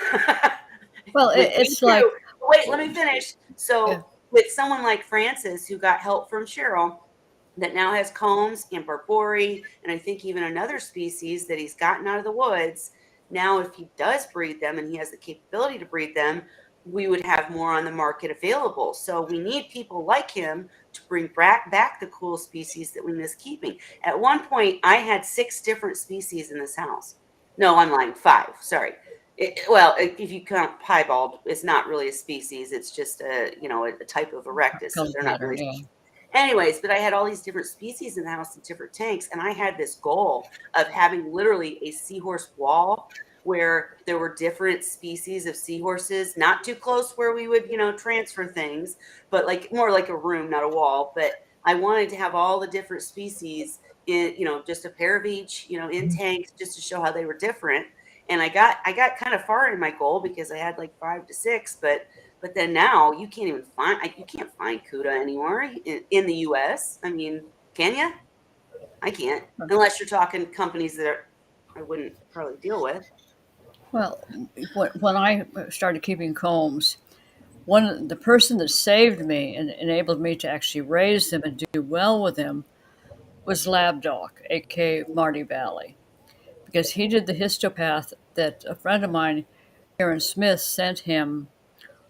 Well, it's like, wait, let me finish. So, with someone like Francis, who got help from Cheryl, that now has combs and barbori, and I think even another species that he's gotten out of the woods. Now, if he does breed them and he has the capability to breed them, we would have more on the market available. So we need people like him to bring back the cool species that we miss keeping. At one point, I had 6 different species in this house. No, I'm lying, 5. Sorry. If you count piebald, it's not really a species. It's just a type of erectus. So they're not really. Anyways, but I had all these different species in the house in different tanks, and I had this goal of having literally a seahorse wall where there were different species of seahorses, not too close where we would, transfer things, but like more like a room, not a wall. But I wanted to have all the different species in, just a pair of each, in tanks, just to show how they were different. And I got kind of far in my goal because I had like 5 to 6, but then now you can't find Cuda anymore in the U.S. I mean, can you? I can't, unless you're talking companies that I wouldn't probably deal with. Well, when I started keeping combs, the person that saved me and enabled me to actually raise them and do well with them was Lab Doc, a.k.a. Marty Valley, because he did the histopath that a friend of mine, Aaron Smith, sent him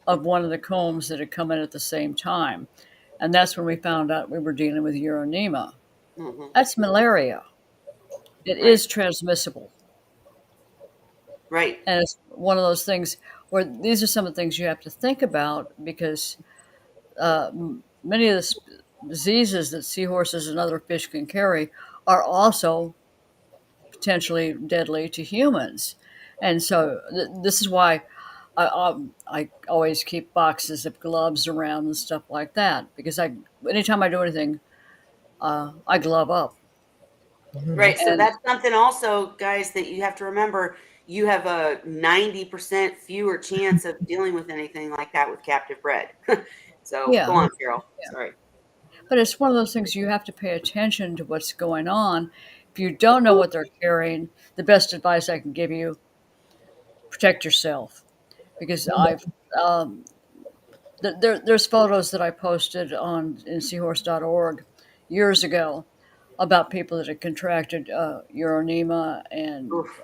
of one of the combs that had come in at the same time. And that's when we found out we were dealing with uronema. Mm-hmm. That's malaria. It is transmissible. Right. And it's one of those things where these are some of the things you have to think about, because many of the diseases that seahorses and other fish can carry are also potentially deadly to humans. And so this is why I always keep boxes of gloves around and stuff like that, because anytime I do anything, I glove up. Right. So that's something also, guys, that you have to remember. You have a 90% fewer chance of dealing with anything like that with captive bred. So Yeah. Go on, Carol. Yeah. Sorry. But it's one of those things you have to pay attention to what's going on. If you don't know what they're carrying, the best advice I can give you, protect yourself, because I've there's photos that I posted in seahorse.org years ago about people that had contracted uronema and Oof.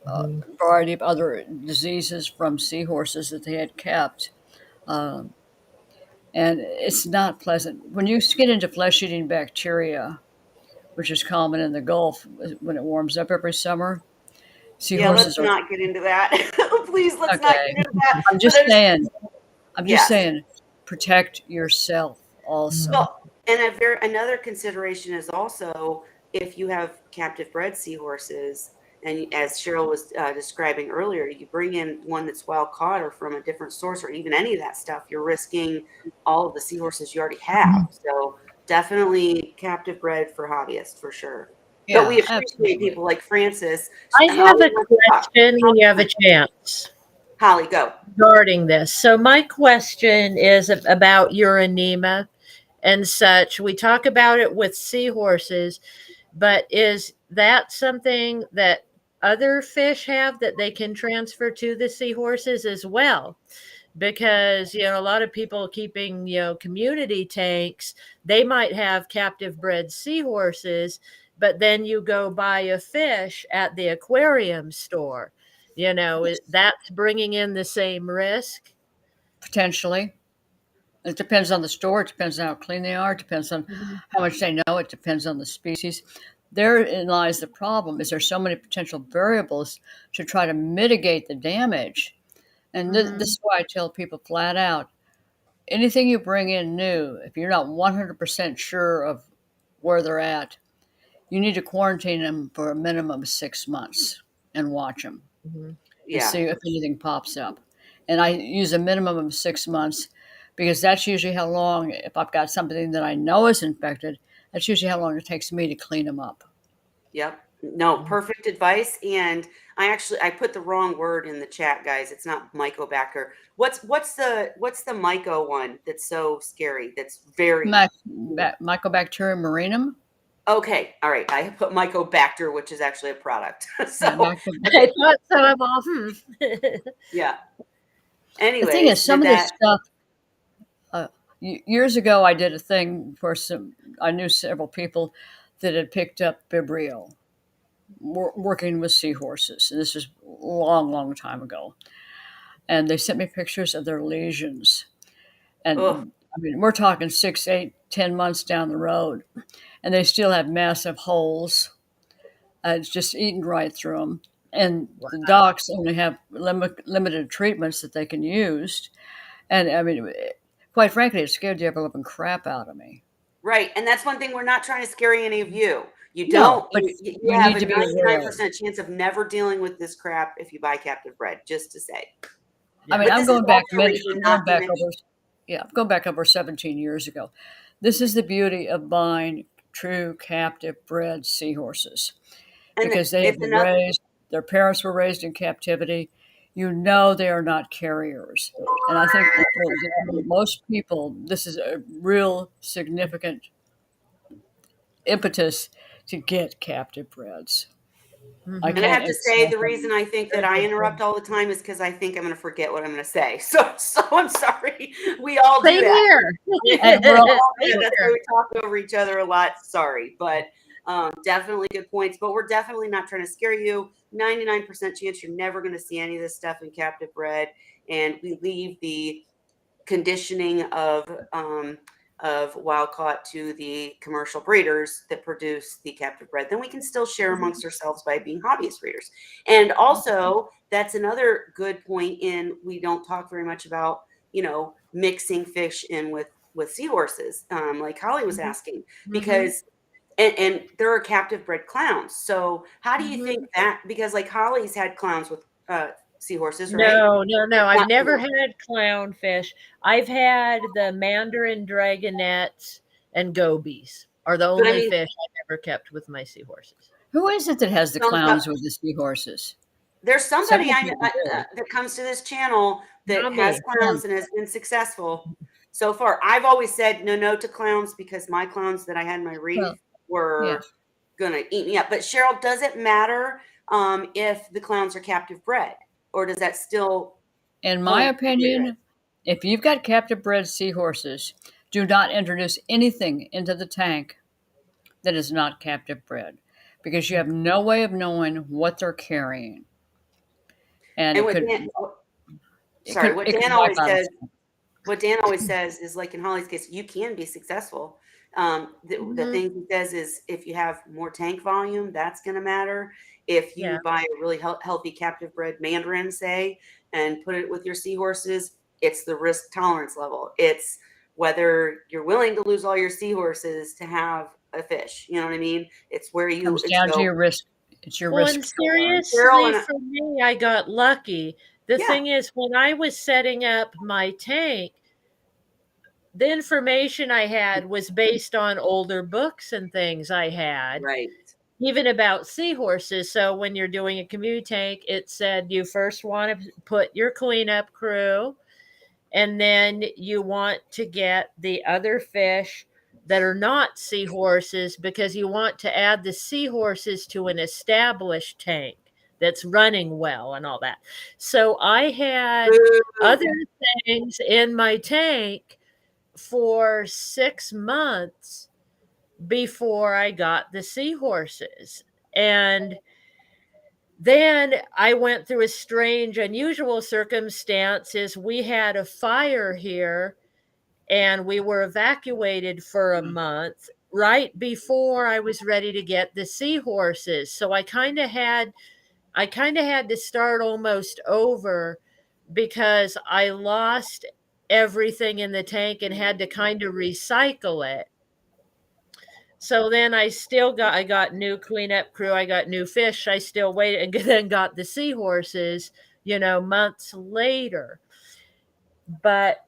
a variety of other diseases from seahorses that they had kept. Um, and it's not pleasant. When you get into flesh-eating bacteria, which is common in the Gulf when it warms up every summer, Yeah, let's seahorses are not get into that. Please, let's not okay. get into that. I'm just saying. I'm just Yes. saying, protect yourself also. Well, and another consideration is also if you have captive bred seahorses, and as Cheryl was describing earlier, you bring in one that's wild caught or from a different source, or even any of that stuff, you're risking all of the seahorses you already have. So definitely captive bred for hobbyists for sure. But we appreciate absolutely. people like Francis. I have a question when you have a chance Holly, go. regarding this. So my question is about uronema and such. We talk about it with seahorses, but is that something that other fish have that they can transfer to the seahorses as well? Because a lot of people keeping community tanks, they might have captive bred seahorses, but then you go buy a fish at the aquarium store, that's bringing in the same risk. Potentially. It depends on the store. It depends on how clean they are. It depends on how much they know. It depends on the species. Therein lies the problem, is there's so many potential variables to try to mitigate the damage. And this is why I tell people flat out, anything you bring in new, if you're not 100% sure of where they're at, you need to quarantine them for a minimum of 6 months and watch them and Yeah. see if anything pops up. And I use a minimum of 6 months because that's usually how long, if I've got something that I know is infected, that's usually how long it takes me to clean them up. Yep. No, perfect advice. And I put the wrong word in the chat, guys. It's not Mycobacter. What's the myco one that's so scary? That's very Mycobacterium marinum. okay. All right. I put Mycobacter, which is actually a product. So I thought so. I'm all yeah. Anyway, the thing is, some of this stuff. Years ago, I did a thing for I knew several people that had picked up Vibrio, working with seahorses. And this was a long, long time ago. And they sent me pictures of their lesions. And I mean, we're talking 6, 8, 10 months down the road. And they still have massive holes. It's just eaten right through them. And the docs only have limited treatments that they can use. And I mean, quite frankly, it scared the ever-living crap out of me. Right. And that's one thing, we're not trying to scare any of you. You No, don't. but You have a 99% chance of never dealing with this crap if you buy captive bred, just to say. I mean, I'm going back over 17 years ago. This is the beauty of buying true captive bred seahorses, because they have been raised, their parents were raised in captivity. You know they are not carriers. And I think for most people, this is a real significant impetus to get captive breds. And I have to say, the reason I think that I interrupt all the time is because I think I'm going to forget what I'm going to say. So I'm sorry. We all do that. And that's why we talk over each other a lot. Sorry, but definitely good points. But we're definitely not trying to scare you. 99% chance you're never going to see any of this stuff in captive bred, and we leave the conditioning of wild caught to the commercial breeders that produce the captive bred. Then we can still share amongst ourselves by being hobbyist breeders. And also, that's another good point in, we don't talk very much about, mixing fish in with seahorses, like Holly was asking, because and there are captive bred clowns. So how do you think that, because like Holly's had clowns with seahorses, right? No. I've never had clownfish. I've had the mandarin dragonets and gobies are the only fish I've ever kept with my seahorses. Who is it that has the clowns with the seahorses? There's somebody that comes to this channel that has clowns and has been successful so far. I've always said no to clowns because my clowns that I had in my reef were going to eat me up. But Cheryl, does it matter if the clowns are captive bred? or does that still? In my opinion, if you've got captive bred seahorses, do not introduce anything into the tank that is not captive bred, because you have no way of knowing what they're carrying. And it what could, Dan, it sorry, could, what it could Dan wipe always out a says, what Dan always says is, like in Holly's case, you can be successful. The thing he says is, if you have more tank volume, that's going to matter. If you Yeah. buy a really healthy captive bred Mandarin, say, and put it with your seahorses, it's the risk tolerance level. It's whether you're willing to lose all your seahorses to have a fish. You know what I mean? It's where you comes down to your risk. It's your Well, risk. and tolerance. seriously, for me, I got lucky. The Yeah. thing is, when I was setting up my tank, the information I had was based on older books and things I had, Right. even about seahorses. So when you're doing a community tank, it said you first want to put your cleanup crew, and then you want to get the other fish that are not seahorses, because you want to add the seahorses to an established tank that's running well and all that. So I had other things in my tank for 6 months before I got the seahorses. And then I went through a strange, unusual circumstances. We had a fire here and we were evacuated for a month right before I was ready to get the seahorses. So I kind of had to start almost over, because I lost everything in the tank and had to kind of recycle it. So then I got new cleanup crew, I got new fish, I still waited, and then got the seahorses, months later. But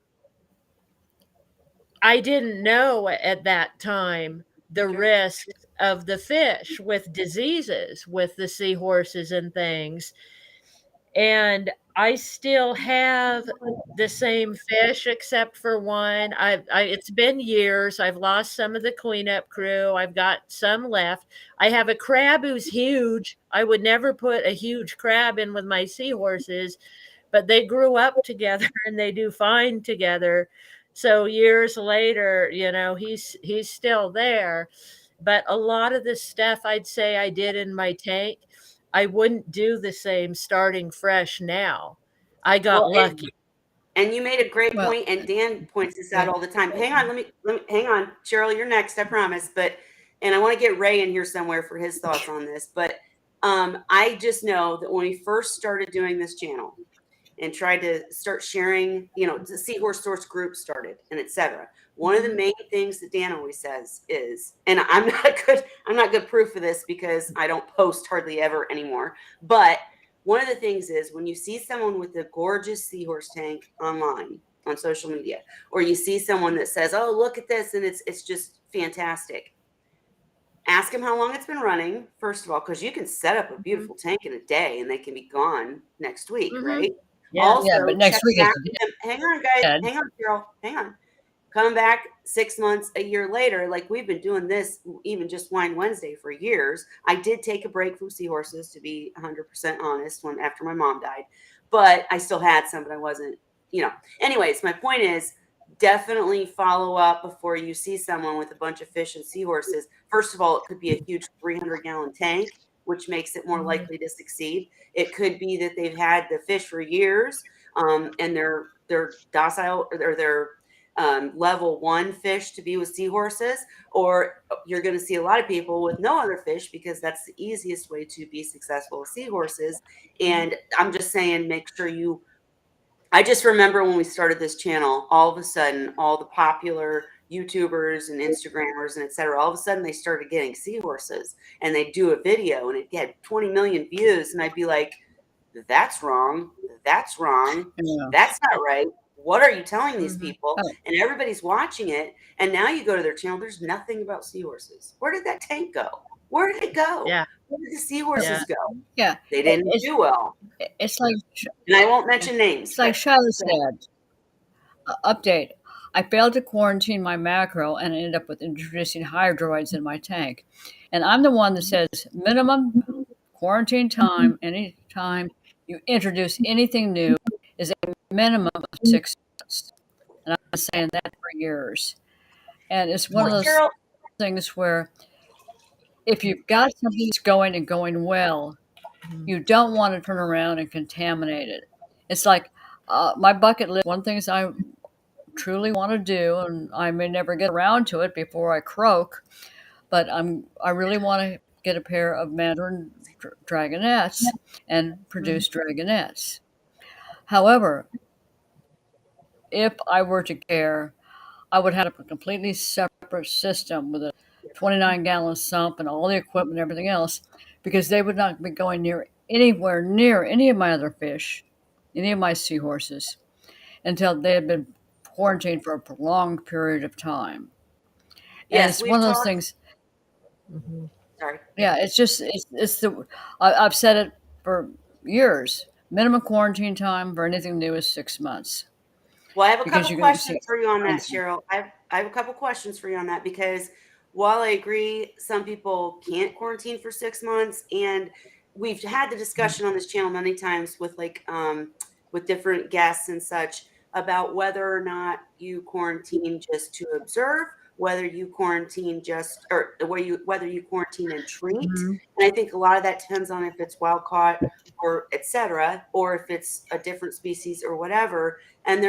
I didn't know at that time the risk of the fish with diseases with the seahorses and things. And I still have the same fish except for one. It's been years. I've lost some of the cleanup crew. I've got some left. I have a crab who's huge. I would never put a huge crab in with my seahorses, but they grew up together and they do fine together. So years later, he's still there. But a lot of the stuff I'd say I did in my tank, I wouldn't do the same starting fresh now. I got lucky. And you made a great point, and Dan points this out all the time. Hang on, let me hang on, Cheryl. You're next, I promise. And I want to get Ray in here somewhere for his thoughts on this. But I just know that when we first started doing this channel and tried to start sharing, the Seahorse Source group started, and etc. One of the main things that Dan always says is, and I'm not good proof of this because I don't post hardly ever anymore, but one of the things is, when you see someone with a gorgeous seahorse tank online on social media, or you see someone that says, "Oh, look at this," and it's just fantastic, ask them how long it's been running, first of all, because you can set up a beautiful tank in a day and they can be gone next week, right? Yeah. Also, but next week hang on, guys. Hang on, Carol. Hang on. Come back 6 months, a year later, like we've been doing this, even just Wine Wednesday, for years. I did take a break from seahorses, to be 100% honest, after my mom died, but I still had some, but I wasn't, Anyways, my point is, definitely follow up before you see someone with a bunch of fish and seahorses. First of all, it could be a huge 300-gallon tank, which makes it more likely to succeed. It could be that they've had the fish for years, and they're docile, or they're level 1 fish to be with seahorses, or you're going to see a lot of people with no other fish, because that's the easiest way to be successful with seahorses. And I'm just saying, make sure I just remember when we started this channel, all of a sudden, all the popular YouTubers and Instagrammers and etc., all of a sudden they started getting seahorses, and they'd do a video and it had 20 million views. And I'd be like, that's wrong. That's wrong. Yeah. That's not right. What are you telling these people? And everybody's watching it. And now you go to their channel, there's nothing about seahorses. Where did that tank go? Where did it go? Yeah. Where did the seahorses go? Yeah. They didn't do well. It's like, and I won't mention names. It's like Shiloh said. Update. I failed to quarantine my mackerel and ended up with introducing hydroids in my tank. And I'm the one that says minimum quarantine time, any time you introduce anything new is a minimum of 6 months. And I've been saying that for years. And it's one of Well, those Cheryl, things where if you've got something that's going and going well, Mhm. you don't want to turn around and contaminate it. It's like my bucket list, one thing I truly want to do, and I may never get around to it before I croak, but I really want to get a pair of mandarin dragonettes and produce dragonettes. However, if I were to care, I would have a completely separate system with a 29-gallon sump and all the equipment and everything else, because they would not be going anywhere near any of my other fish, any of my seahorses, until they had been quarantined for a prolonged period of time. And yes, it's one we've of those talked. things. Mhm. Sorry. Yeah, it's the I've said it for years. Minimum quarantine time for anything new is 6 months Well, I have a because couple you're going to see questions for you on that, something. Cheryl. I have a couple questions for you on that because while I agree some people can't quarantine for 6 months, and we've had the discussion on this channel many times with with different guests and such about whether or not you quarantine just to observe, whether you quarantine just or whether you quarantine and treat. Mhm. And I think a lot of that depends on if it's wild caught or etc., or if it's a different species or whatever. And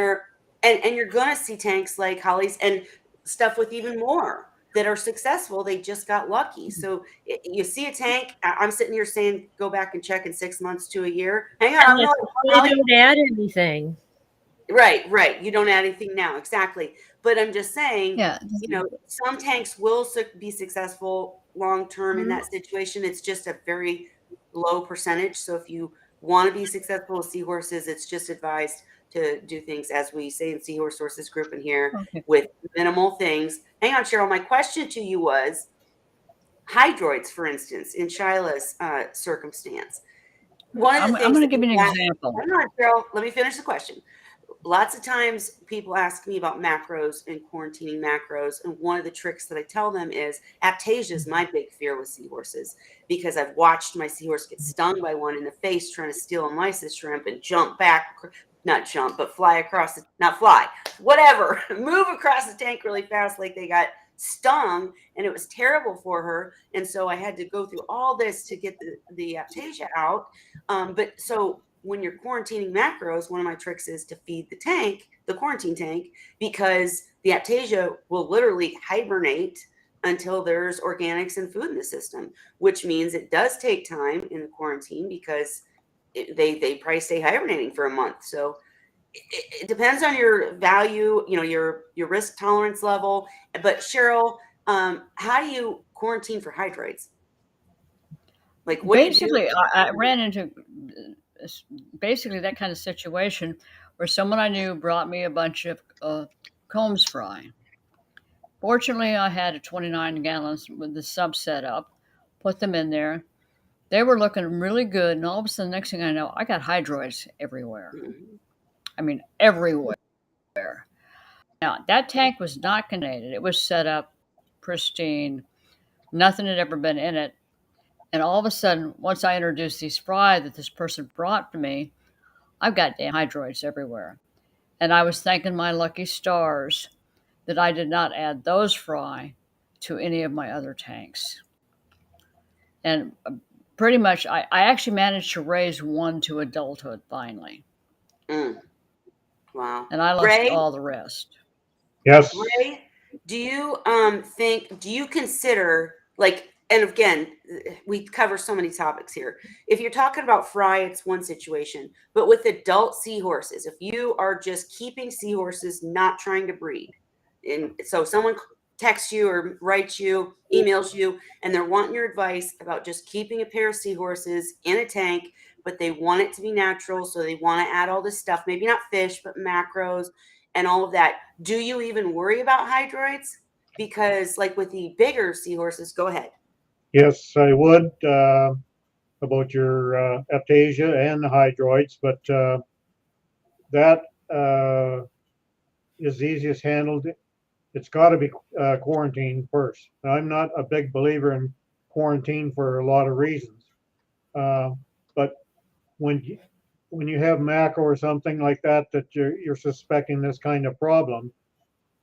and you're going to see tanks like Holly's and stuff with even more that are successful. They just got lucky. So you see a tank. I'm sitting here saying, go back and check in 6 months to a year. Hang on, I'm Yes, going they Holly. don't add anything. Right. You don't add anything now, exactly. But I'm just saying, Yeah, some tanks will be successful long term in Mhm. that situation. It's just a very low percentage. So if you want to be successful with seahorses, it's just advised to do things as we say in Seahorse Sources group in here okay. with minimal things. Hang on, Cheryl. My question to you was hydroids, for instance, in Shiloh's circumstance. One of the I'm things going to that give you an people ask, example. hang on, Cheryl, let me finish the question. Lots of times people ask me about macros and quarantining macros. And one of the tricks that I tell them is aptasia is my big fear with seahorses because I've watched my seahorse get stung by one in the face trying to steal a mysis shrimp and jump back, not jump, but fly across, not fly, whatever, move across the tank really fast like they got stung, and it was terrible for her. And so I had to go through all this to get the aptasia out. But so when you're quarantining macros, one of my tricks is to feed the tank, the quarantine tank, because the aptasia will literally hibernate until there's organics and food in the system, which means it does take time in the quarantine because they probably stay hibernating for a month. So it depends on your value, your risk tolerance level. But Cheryl, how do you quarantine for hydroids? Like, what do you do? Basically, I ran into basically that kind of situation where someone I knew brought me a bunch of Combs fry. Fortunately, I had a 29 gallons with the sub set up, put them in there. They were looking really good, and all of a sudden, the next thing I know, I got hydroids everywhere. Mhm. I mean, everywhere. Now, that tank was not contaminated. It was set up pristine. Nothing had ever been in it. And all of a sudden, once I introduced these fry that this person brought to me, I've got damn hydroids everywhere. And I was thanking my lucky stars that I did not add those fry to any of my other tanks. And pretty much, I actually managed to raise one to adulthood finally. Mm, wow. And I lost Ray, all the rest. Yes, Ray, do you consider, like, and again, we cover so many topics here. If you're talking about fry, it's one situation, but with adult seahorses, if you are just keeping seahorses, not trying to breed, and so someone texts you or writes you, emails you, and they're wanting your advice about just keeping a pair of seahorses in a tank, but they want it to be natural, so they want to add all this stuff, maybe not fish, but macros and all of that. Do you even worry about hydroids? Because, like with the bigger seahorses, go ahead. yes, I would, about your aptasia and the hydroids, but that is the easiest handled. It's got to be quarantined first. Now, I'm not a big believer in quarantine for a lot of reasons, but when when you have macro or something like that, that you're suspecting this kind of problem,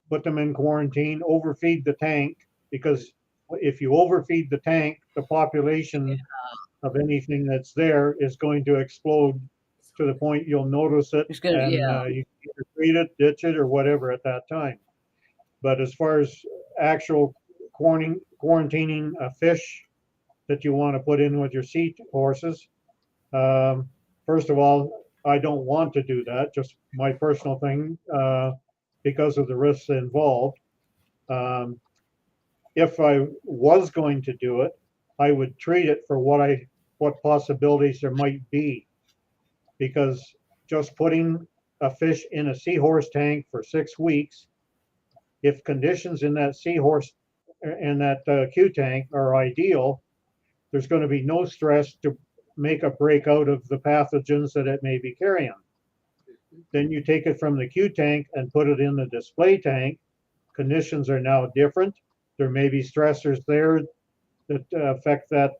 put them in quarantine, overfeed the tank, because if you overfeed the tank, the population of anything that's there is going to explode to the point you'll notice it, It's gonna, and yeah. you can either treat it, ditch it, or whatever at that time. But as far as actual quarantining a fish that you want to put in with your seahorses, first of all, I don't want to do that, just my personal thing, because of the risks involved. If I was going to do it, I would treat it for what possibilities there might be. Because just putting a fish in a seahorse tank for 6 weeks, if conditions in that seahorse and that Q tank are ideal, there's going to be no stress to make a breakout of the pathogens that it may be carrying. Then you take it from the Q tank and put it in the display tank. Conditions are now different. There may be stressors there that affect that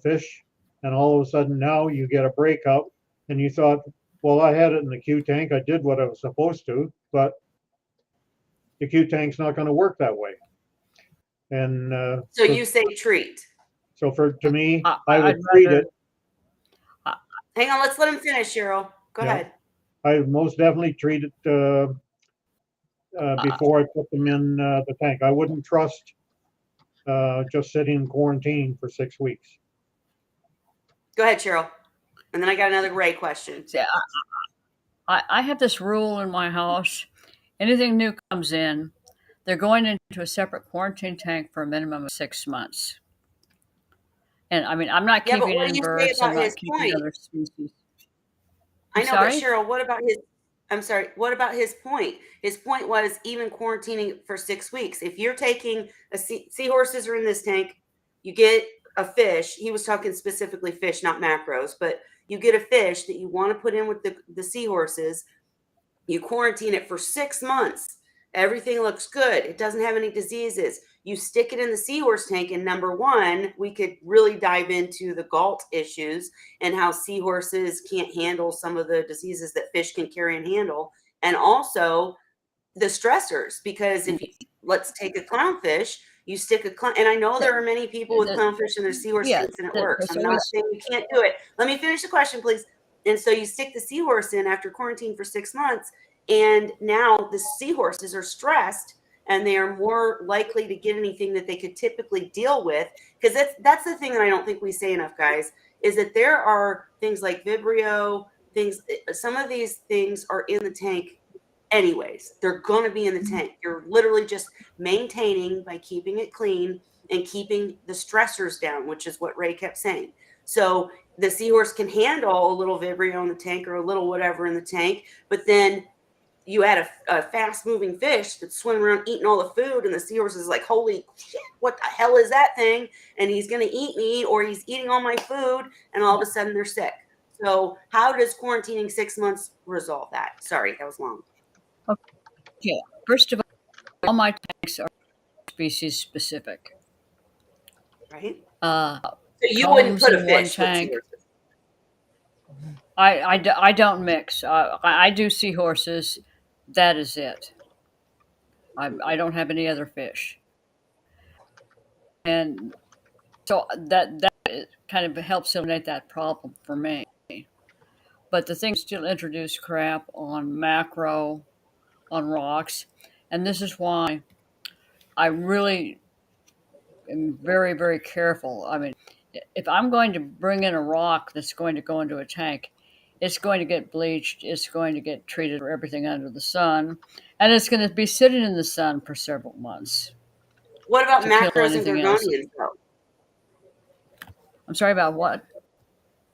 fish, and all of a sudden now you get a breakout, and you thought, well, I had it in the Q tank, I did what I was supposed to, but the Q tank's not going to work that way. And So you say treat. so to me, I I'd would treat rather- it. Hang on, let's let him finish, Cheryl. Go Yeah. ahead. I would most definitely treat it before I put them in the tank. I wouldn't trust just sitting in quarantine for 6 weeks. Go ahead, Cheryl. And then I got another Ray question. See, I have this rule in my house. Anything new comes in, they're going into a separate quarantine tank for a minimum of 6 months. And I mean, I'm not Yeah, but keeping what do you say inverts, about I'm not his keeping point? other species. I I'm know, but sorry? Cheryl, what about his? I'm sorry. What about his point? His point was even quarantining for 6 weeks. If you're taking seahorses are in this tank, you get a fish. He was talking specifically fish, not macros, but you get a fish that you want to put in with the seahorses. You quarantine it for 6 months. Everything looks good. It doesn't have any diseases. You stick it in the seahorse tank, and number one, we could really dive into the galt issues and how seahorses can't handle some of the diseases that fish can carry and handle, and also the stressors. Because if you, let's take a clownfish, you stick a clown, and I know there are many people with clownfish in their seahorse Yeah, tanks, and it works. I'm there's not always- saying you can't do it. Let me finish the question, please. And so you stick the seahorse in after quarantine for 6 months, and now the seahorses are stressed and they are more likely to get anything that they could typically deal with. Because that's the thing that I don't think we say enough, guys, is that there are things like Vibrio, things, some of these things are in the tank anyways. They're going to be in the tank. You're literally just maintaining by keeping it clean and keeping the stressors down, which is what Ray kept saying. So the seahorse can handle a little Vibrio in the tank or a little whatever in the tank, but then you add a fast-moving fish that's swimming around eating all the food, and the seahorse is like, holy shit, what the hell is that thing? And he's going to eat me, or he's eating all my food, and all of a sudden they're sick. So how does quarantining 6 months resolve that? Sorry, that was long. Okay, first of all my tanks are species specific. Right? So you wouldn't put a in one fish with tank. seahorses. I don't mix. I do seahorses. That is it. I don't have any other fish. And so that kind of helps eliminate that problem for me. But the things still introduce crap on macro, on rocks. And this is why I really am very, very careful. I mean, if I'm going to bring in a rock that's going to go into a tank, it's going to get bleached, it's going to get treated for everything under the sun, and it's going to be sitting in the sun for several months. What about to kill macros and anything else. gorgonians, though? I'm sorry, about what?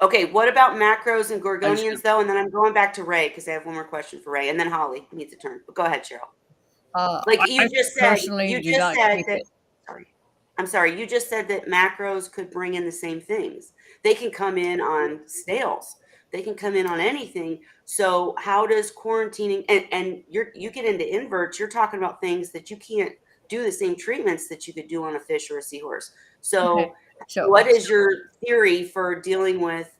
Okay, what about macros and gorgonians, though? And then I'm going back to Ray because I have one more question for Ray, and then Holly needs a turn. But go ahead, Cheryl. Like you just said, personally do not keep that. it. Sorry, I'm sorry. You just said that macros could bring in the same things. They can come in on snails. They can come in on anything. So how does quarantining and you get into inverts? You're talking about things that you can't do the same treatments that you could do on a fish or a seahorse. So Okay. So what is your theory for dealing with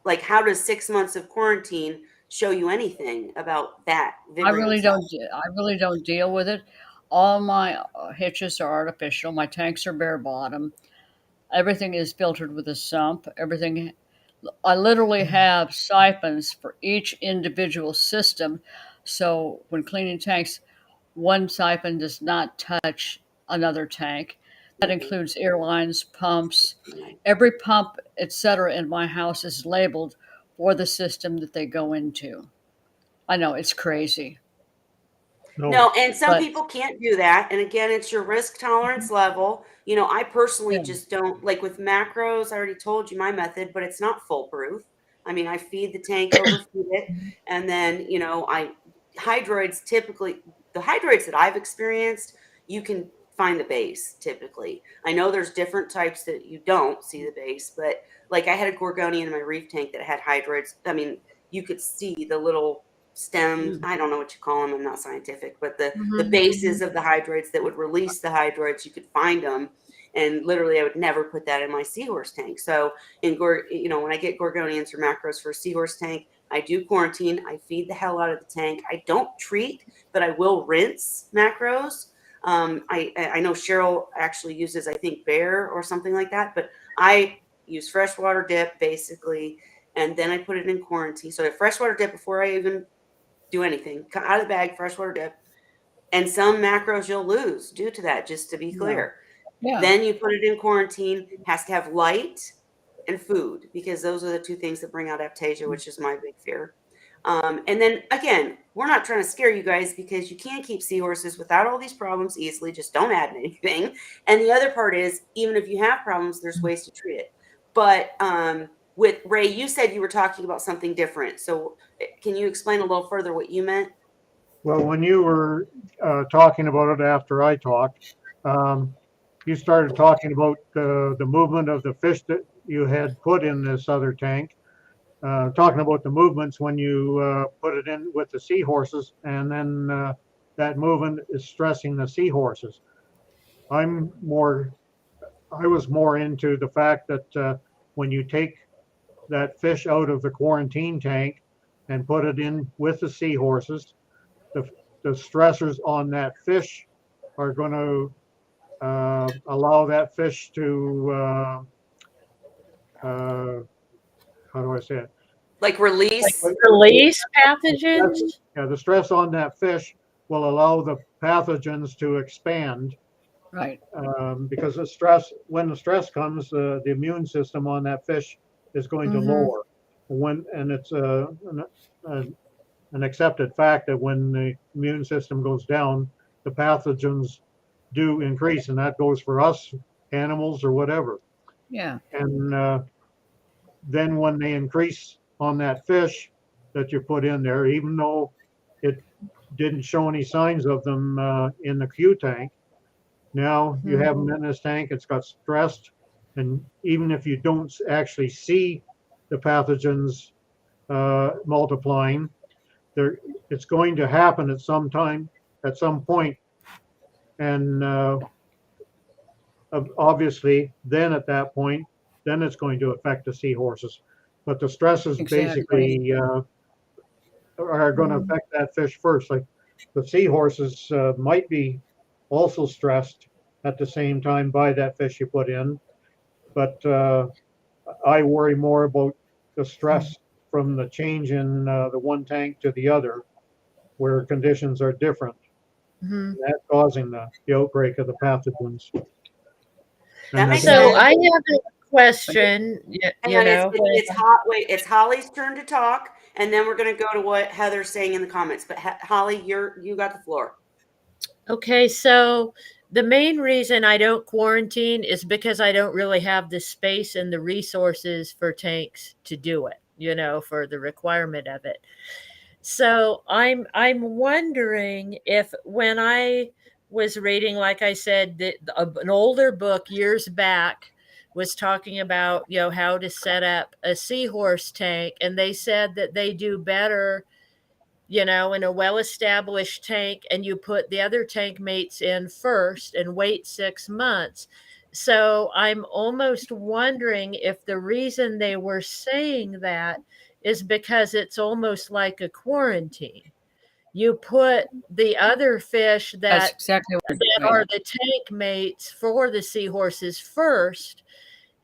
like, how does 6 months of quarantine show you anything about that I vigor and really stuff? don't. I really don't deal with it. All my hitches are artificial. My tanks are bare bottom. Everything is filtered with a sump. Everything. I literally have siphons for each individual system. So when cleaning tanks, one siphon does not touch another tank. That includes airlines, pumps. Every pump, etc., in my house is labeled for the system that they go into. I know it's crazy, No, and some but people can't do that. And again, it's your risk tolerance level. You know, I personally yeah. just don't like with macros. I already told you my method, but it's not foolproof. I mean, I feed the tank, overfeed it, and then, you know, I hydroids typically, the hydroids that I've experienced, you can find the base typically. I know there's different types that you don't see the base, but like I had a gorgonia in my reef tank that had hydroids. I mean, you could see the little stems. I don't know what you call them. I'm not scientific, but the bases of the hydroids that would release the hydroids, you could find them. And literally, I would never put that in my seahorse tank. So, you know, when I get gorgonians or macros for a seahorse tank, I do quarantine. I feed the hell out of the tank. I don't treat, but I will rinse macros. I know Cheryl actually uses, I think, Bear or something like that, but I use freshwater dip basically, and then I put it in quarantine. So I freshwater dip before I even do anything. Cut out of the bag, freshwater dip. And some macros you'll lose due to that, just to be Yeah. clear. Yeah. Then you put it in quarantine, has to have light and food, because those are the two things that bring out aptasia, which is my big fear. And then again, we're not trying to scare you guys, because you can't keep seahorses without all these problems easily. Just don't add anything. And the other part is, even if you have problems, there's ways to treat it. But with Ray, you said you were talking about something different. So can you explain a little further what you meant? Well, when you were talking about it after I talked, you started talking about the movement of the fish that you had put in this other tank. Talking about the movements when you put it in with the seahorses, and then that movement is stressing the seahorses. I'm more, I was more into the fact that when you take that fish out of the quarantine tank and put it in with the seahorses, the, the stressors on that fish are going to allow that fish to, how do I say it? Like release? Release pathogens. Yeah, the stress on that fish will allow the pathogens to expand, Right. because when the stress comes, the immune system on that fish is going to lower. And it's an accepted fact that when the immune system goes down, the pathogens do increase, and that goes for us, animals, or whatever. Yeah. And then when they increase on that fish that you put in there, even though it didn't show any signs of them in the Q tank, now you have them in this tank, it's got stressed, and even if you don't actually see the pathogens multiplying, it's going to happen at some time, at some point, and obviously then at that point, then it's going to affect the seahorses. But the stresses Exactly. basically are going to affect that fish first. Like the seahorses might be also stressed at the same time by that fish you put in, but I worry more about the stress from the change in the one tank to the other, where conditions are different. That's causing the outbreak of the pathogens. That makes So sense. I have a question. Hang You on, know, it's Holly's turn to talk, and then we're going to go to what Heather's saying in the comments. But Holly, you got the floor. okay, so the main reason I don't quarantine is because I don't really have the space and the resources for tanks to do it, you know, for the requirement of it. So I'm wondering if when I was reading, like I said, that an older book years back was talking about, you know, how to set up a seahorse tank, and they said that they do better, you know, in a well-established tank, and you put the other tank mates in first and wait 6 months So I'm almost wondering if the reason they were saying that is because it's almost like a quarantine. You put the other fish That's that exactly what that I'm are doing. the tank mates for the seahorses first,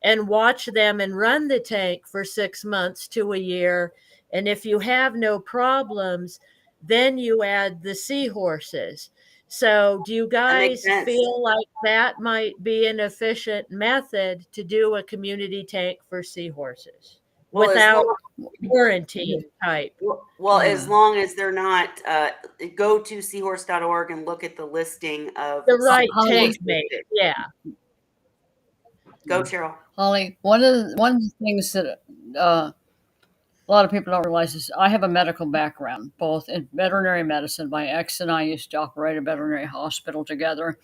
and watch them and run the tank for 6 months to a year. And if you have no problems, then you add the seahorses. So, do you That makes guys sense. feel like that might be an efficient method to do a community tank for seahorses Well, without quarantine type? well, Yeah. as long as they're not, go to seahorse.org and look at the listing of The right Holly, tank mate. Yeah. Go, Cheryl. Holly, one of the things that a lot of people don't realize is I have a medical background, both in veterinary medicine. My ex and I used to operate a veterinary hospital together,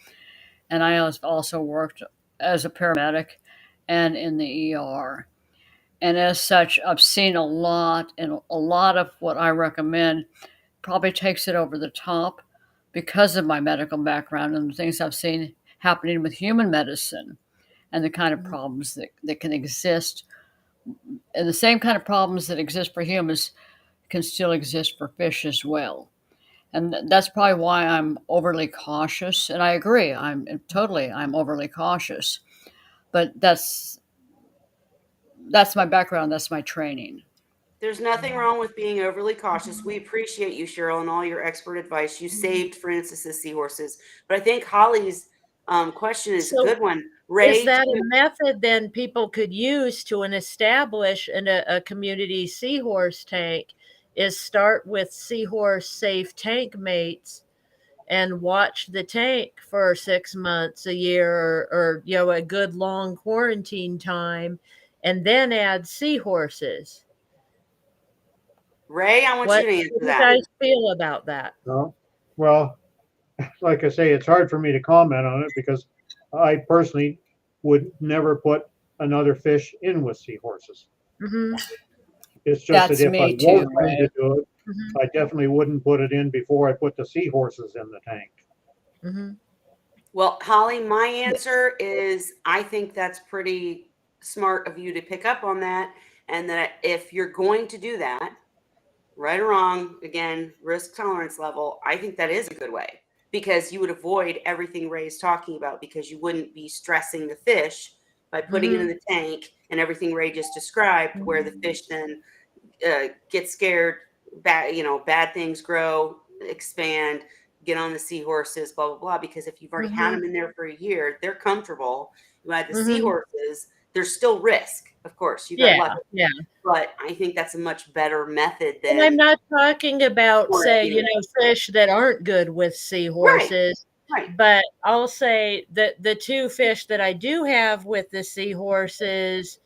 and I also worked as a paramedic and in the ER. And as such, I've seen a lot, and a lot of what I recommend probably takes it over the top because of my medical background and the things I've seen happening with human medicine and the kind of problems that can exist. And the same kind of problems that exist for humans can still exist for fish as well. And that's probably why I'm overly cautious. And I agree, I'm overly cautious. But that's my background, that's my training. There's nothing wrong with being overly cautious. We appreciate you, Cheryl, and all your expert advice. You saved Francis's seahorses. But I think Holly's question is a So, good one. is Ray, that a method then people could use to establish a community seahorse tank? Is start with seahorse-safe tank mates and watch the tank for 6 months, a year, or a good long quarantine time, and then add seahorses. Ray, I want What you to do answer you that. guys feel about that? No? Well, like I say, it's hard for me to comment on it because I personally would never put another fish in with seahorses. Hmm. It's just that That's if I me was too, going to Ray. do it, Hmm. I definitely wouldn't put it in before I put the seahorses in the tank. Hmm. Well, Holly, my answer is I think that's pretty smart of you to pick up on that. And that if you're going to do that, right or wrong, again, risk tolerance level, I think that is a good way because you would avoid everything Ray's talking about because you wouldn't be stressing the fish by putting it in Hmm. the tank and everything Ray just described, where the fish then get scared, bad things grow, expand, get on the seahorses, blah, blah, blah. Because if you've already had Hmm. them in there for a year, they're comfortable. You add the Hmm. seahorses, there's still risk. Of course, you got Yeah, lucky. yeah. But I think that's a much better method And I'm than not talking about, say, quarantining. fish that aren't good with Right, seahorses, right. but I'll say that the two fish that I do have with the seahorses,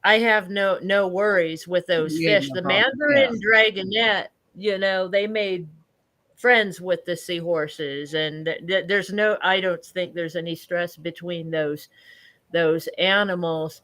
I have no worries with those You have fish. no The problem. Yeah. mandarin dragonet, they made friends with the seahorses, and there's no, I don't think there's any stress between those animals.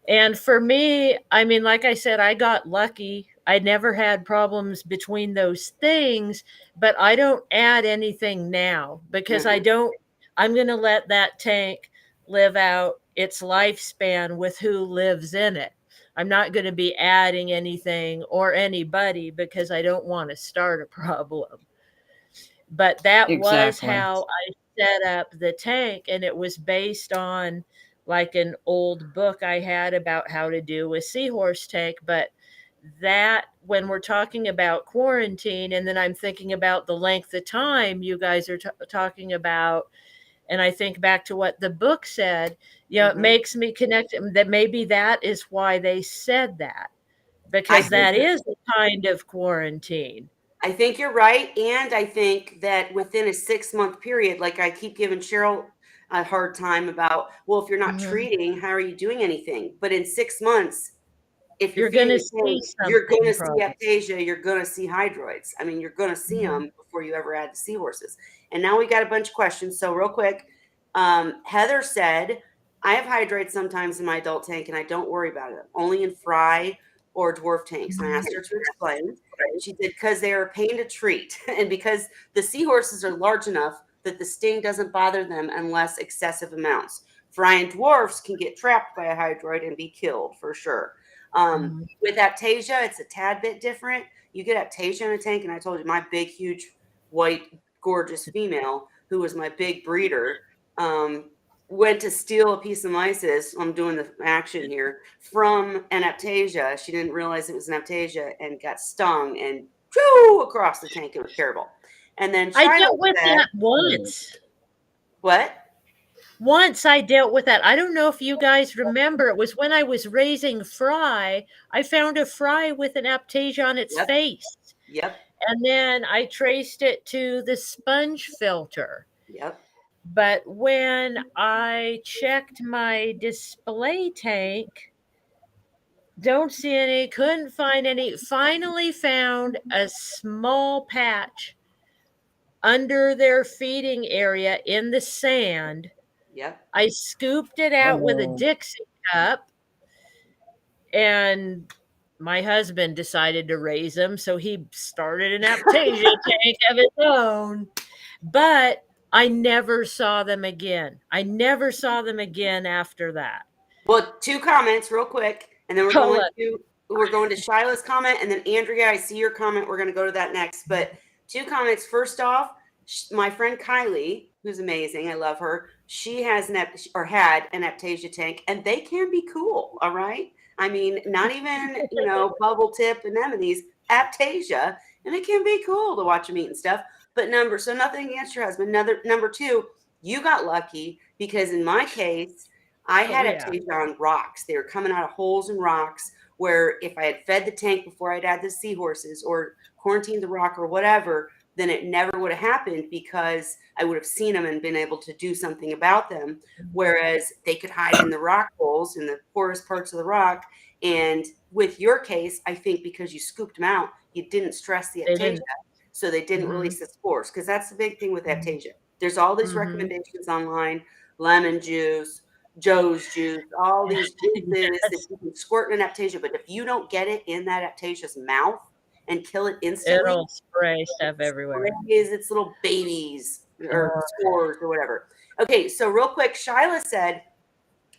And for me, I mean, like I said, I got lucky. I never had problems between those things, but I don't add anything now because Mhm. I'm going to let that tank live out its lifespan with who lives in it. I'm not going to be adding anything or anybody because I don't want to start a problem. But that was Exactly. how I set up the tank, and it was based on like an old book I had about how to do a seahorse tank. But that, when we're talking about quarantine, and then I'm thinking about the length of time you guys are talking about, and I think back to what the book said, it Mhm. makes me connect that maybe that is why they said that, I because think that is a kind of quarantine. I think you're right. And I think that within a 6 month period, like I keep giving Cheryl a hard time about, well, if you're not Mhm. treating, how are you doing anything? But in 6 months, if you're You're going feeding to the see tank, you're going something to see probably. aptasia, you're going to see hydroids. I mean, you're going to see Mhm. them before you ever add the seahorses. And now we got a bunch of questions. So real quick, Heather said, I have hydroids sometimes in my adult tank and I don't worry about it, only in fry or dwarf tanks. And I asked her to explain. And she said, because they are a pain to treat and because the seahorses are large enough that the sting doesn't bother them unless excessive amounts. Fry and dwarfs can get trapped by a hydroid and be killed for sure. With aptasia, it's a tad bit different. You get aptasia in a tank, and I told you my big, huge, white, gorgeous female, who was my big breeder, went to steal a piece of mysis. I'm doing the action here from an aptasia. She didn't realize it was an aptasia and got stung and whoo, across the tank. It was terrible. And then I dealt with that once. What? Once I dealt with that. I don't know if you guys remember. It was when I was raising fry. I found a fry with an aptasia on its face. Yep. And then I traced it to the sponge filter. Yep. But when I checked my display tank, don't see any, couldn't find any. Finally found a small patch under their feeding area in the sand. Yep. I scooped it out with a Dixie cup, and my husband decided to raise them, so he started an aptasia tank of his own. But I never saw them again. I never saw them again after that. Well, 2 comments real quick, and then we're going to Shiloh's comment, and then Andrea, I see your comment. We're going to go to that next. But 2 comments. First off, my friend Kylie, who's amazing, I love her. She has had an aptasia tank, and they can be cool. All right, I mean, not even bubble tip anemones, aptasia, and it can be cool to watch them eat and stuff. But so nothing against your husband. Number 2, you got lucky because in my case, I had aptasia on rocks. They were coming out of holes in rocks where if I had fed the tank before I'd add the seahorses or quarantined the rock or whatever, then it never would have happened because I would have seen them and been able to do something about them. Whereas they could hide in the rock holes, in the poorest parts of the rock. And with your case, I think because you scooped them out, you didn't stress the aptasia. So they didn't release the spores, because that's the big thing with aptasia. There's all these recommendations online, lemon juice, Joe's juice, all these juices that you can squirt in an aptasia. But if you don't get it in that aptasia's mouth and kill it instantly, it'll spray stuff everywhere. It's little babies or spores or whatever. Okay, so real quick, Shiloh said,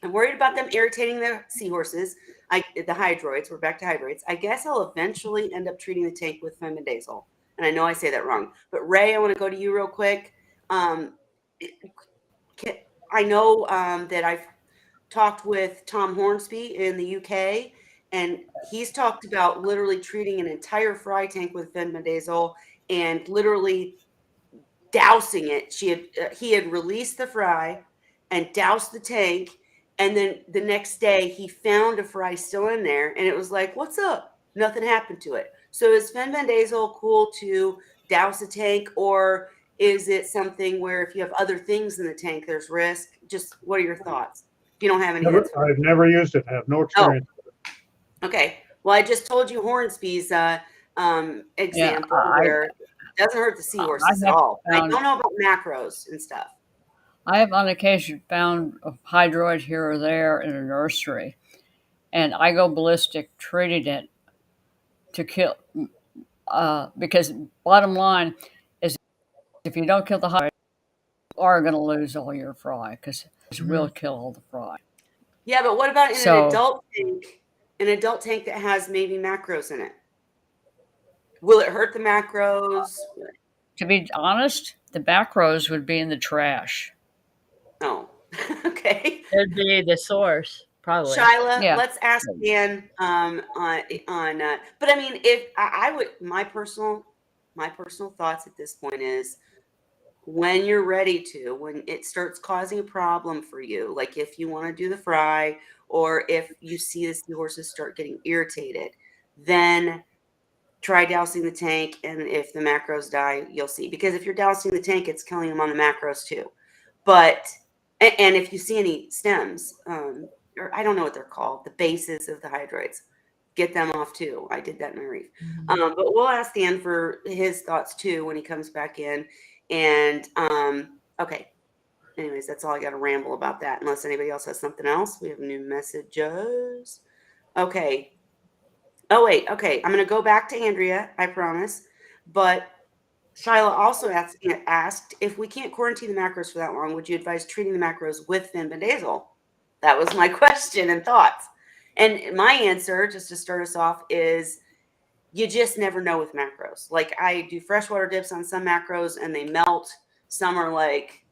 I'm worried about them irritating the seahorses. The hydroids, we're back to hydroids. I guess I'll eventually end up treating the tank with Fenbendazole. And I know I say that wrong. But Ray, I want to go to you real quick. I know that I've talked with Tom Hornsby in the UK, and he's talked about literally treating an entire fry tank with Fenbendazole and literally dousing it. He had released the fry and doused the tank, and then the next day he found a fry still in there, and it was like, what's up? Nothing happened to it. So is Fenbendazole cool to douse a tank, or is it something where if you have other things in the tank, there's risk? Just what are your thoughts? If you don't have any, I've never used it. I have no experience. Okay. Well, I just told you Hornsby's example where it doesn't hurt the seahorses at all. I don't know about macros and stuff. I have on occasion found a hydroid here or there in a nursery, and I go ballistic treating it to kill, because bottom line is if you don't kill the hydroid, you are going to lose all your fry because it will kill all the fry. Yeah, but what about in an adult tank? An adult tank that has maybe macros in it. Will it hurt the macros? To be honest, the macros would be in the trash. Oh, okay. It'd be the source, probably. Shiloh, let's ask Dan on. But I mean, if I would, my personal thoughts at this point is, when you're ready to, when it starts causing a problem for you, like if you want to do the fry, or if you see the seahorses start getting irritated, then try dousing the tank. And if the macros die, you'll see. Because if you're dousing the tank, it's killing them on the macros too. But, and if you see any stems, or I don't know what they're called, the bases of the hydroids, get them off too. I did that in my reef. But we'll ask Dan for his thoughts too when he comes back in. And okay. Anyways, that's all I got to ramble about that. Unless anybody else has something else. We have new messages. Okay. Oh, wait. Okay. I'm going to go back to Andrea, I promise. But Shyla also asked if we can't quarantine the macros for that long, would you advise treating the macros with Fenbendazole? That was my question and thoughts. And my answer, just to start us off, is you just never know with macros. Like I do freshwater dips on some macros and they melt. Some are like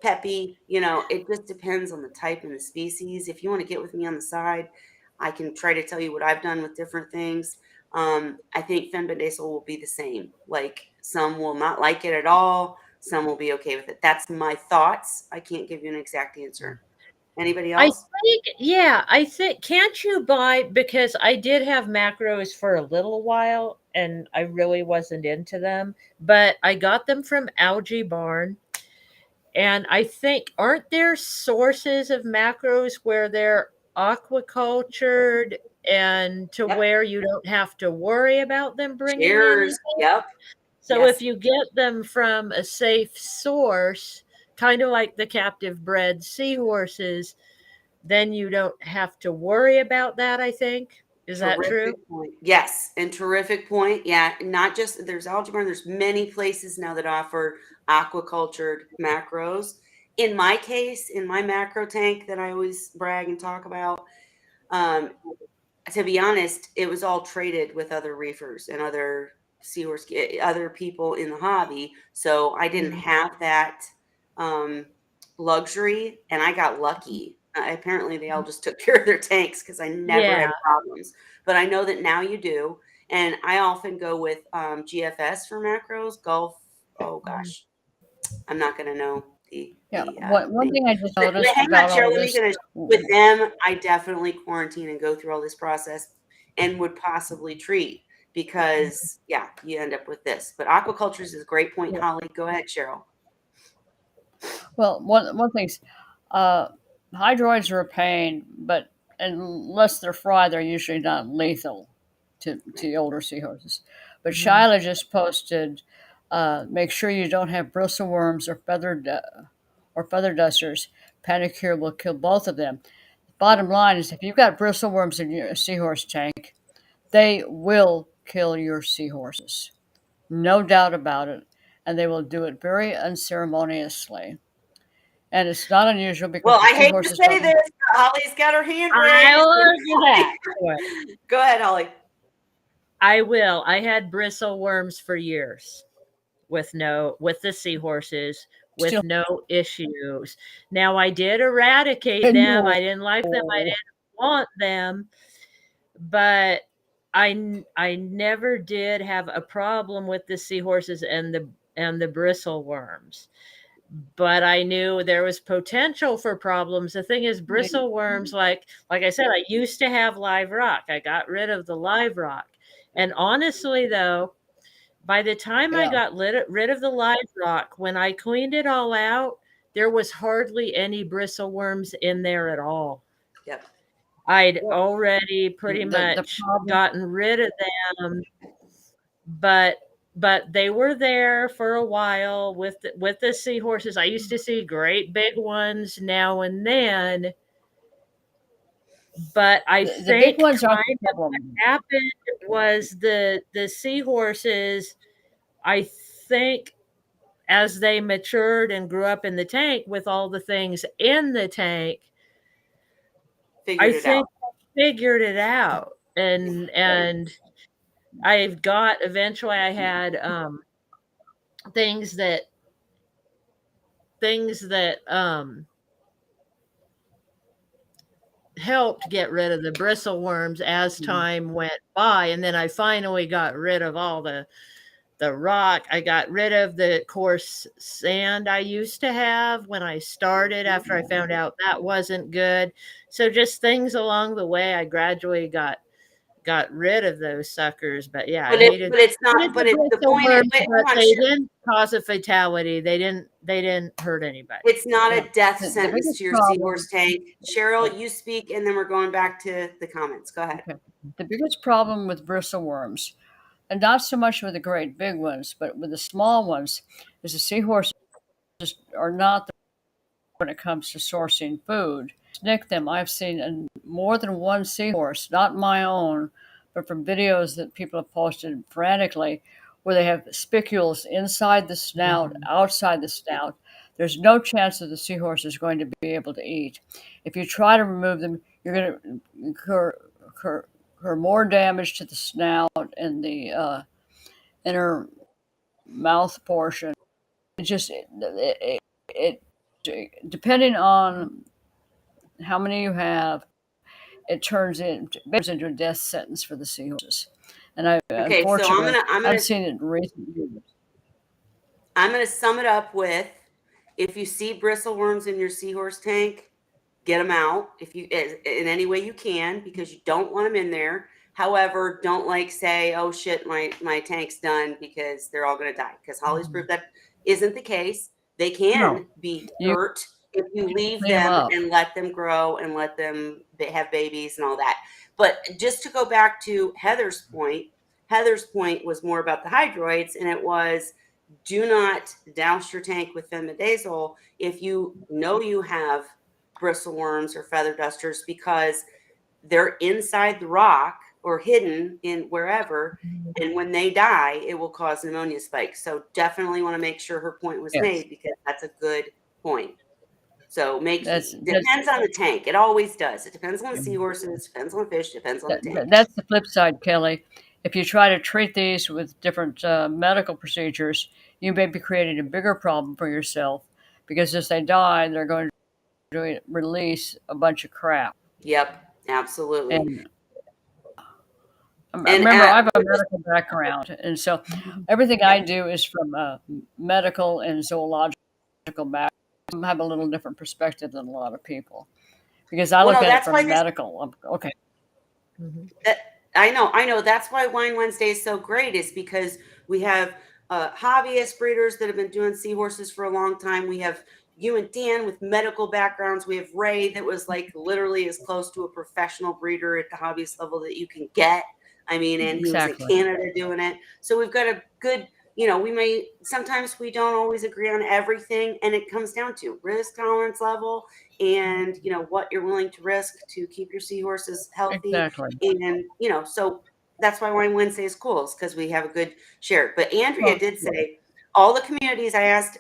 peppy. It just depends on the type and the species. If you want to get with me on the side, I can try to tell you what I've done with different things. I think Fenbendazole will be the same. Like some will not like it at all. Some will be okay with it. That's my thoughts. I can't give you an exact answer. Anybody else? I think, can't you buy, because I did have macros for a little while and I really wasn't into them, but I got them from Algae Barn. And I think, aren't there sources of macros where they're aquacultured and to Yep. where you don't have to worry about them bringing Cheers. anything? Yep. So Yes. if you get them from a safe source, kind of like the captive bred seahorses, then you don't have to worry about that, I think. Is that true? Terrific point. Yes, and terrific point. Yeah, not just there's Algae Barn. There's many places now that offer aquacultured macros. In my case, in my macro tank that I always brag and talk about, um, to be honest, it was all traded with other reefers and other other people in the hobby. So I didn't have that luxury, and I got lucky. Apparently, they all just took care of their tanks because I never had problems. But I know that now you do, and I often go with GFS for macros. Gulf. Oh gosh, I'm not going to know the. One thing I just noticed Hang on, about Cheryl. all Let me this, finish. With them, I definitely quarantine and go through all this process, and would possibly treat because you end up with this. But aquaculture is a great point, Holly. Go ahead, Cheryl. well, one thing's, hydroids are a pain, but unless they're fried, they're usually not lethal to the older seahorses. But Shyla just posted, make sure you don't have bristleworms or feather dusters. Panicure will kill both of them. Bottom line is, if you've got bristleworms in your seahorse tank, they will kill your seahorses. No doubt about it. And they will do it very unceremoniously. And it's not unusual because Well, the I hate to seahorses say don't. this, but Holly's got her hand I raised. will do that. Go ahead, Holly. I will. I had bristleworms for years with the seahorses with Still- no issues. Now I did eradicate them. I didn't like them. I didn't want them, but I never did have a problem with the seahorses and the bristleworms. But I knew there was potential for problems. The thing is, bristleworms, like I said, I used to have live rock. I got rid of the live rock. And honestly, though, by the time I got rid of the live rock, when I cleaned it all out, there was hardly any bristleworms in there at all. Yep. I'd already pretty much gotten rid of them, but they were there for a while with the seahorses. I used to see great big ones now and then, but I The think big ones aren't kind the of what problem. happened was the seahorses, I think, as they matured and grew up in the tank with all the things in the tank, Figured it out. And eventually I had things that helped get rid of the bristleworms as time went by. And then I finally got rid of all the rock. I got rid of the coarse sand I used to have when I started after I found out that wasn't good. So just things along the way, I gradually got rid of those suckers. But yeah, but it's not. But it's the point. But they didn't cause a fatality. They didn't hurt anybody. It's not a death The sentence biggest to your problem- seahorse tank. Cheryl, you speak, and then we're going back to the comments. Go ahead. Okay. The biggest problem with bristleworms, and not so much with the great big ones, but with the small ones, is the seahorses are not when it comes to sourcing food. Nick them. I've seen more than one seahorse, not my own, but from videos that people have posted frantically, where they have spicules inside the snout, outside the snout, there's no chance that the seahorse is going to be able to eat. If you try to remove them, you're going to incur more damage to the snout and the inner mouth portion. It depending on how many you have, it turns into a death sentence for the seahorses. And Okay, so unfortunately, I'm gonna I've seen it in recent years. I'm gonna sum it up with: if you see bristleworms in your seahorse tank, get them out if you in any way you can, because you don't want them in there. However, don't say, oh shit, my tank's done, because they're all going to die, because Holly's proved that isn't the case. They can No, be you hurt if you leave clean 'em them up. and let them grow and let them have babies and all that. But just to go back to Heather's point was more about the hydroids, and it was: do not douse your tank with fenbendazole if you know you have bristleworms or feather dusters, because they're inside the rock or hidden in wherever, and when they die, it will cause an ammonia spike. So definitely want to make sure her point was Yes. made, because that's a good point. So That's depends on the tank. It always does. It depends on the seahorses, depends on the fish, depends on the tank. that's the flip side, Kelly. If you try to treat these with different medical procedures, you may be creating a bigger problem for yourself, because as they die, they're going to release a bunch of crap. Yep, absolutely. And remember, I have a medical background, and so everything I do is from a medical and zoological background. I have a little different perspective than a lot of people, because I look at it from medical. Okay. I know. That's why Wine Wednesday is so great, is because we have hobbyist breeders that have been doing seahorses for a long time. We have you and Dan with medical backgrounds. We have Ray that was literally as close to a professional breeder at the hobbyist level that you can get. I mean, and he was in Canada doing it. So we've got a good, sometimes we don't always agree on everything, and it comes down to risk tolerance level and, what you're willing to risk to keep your seahorses healthy. Exactly. And, so that's why Wine Wednesday is cool, is because we have a good share. But Andrea did say all the communities I asked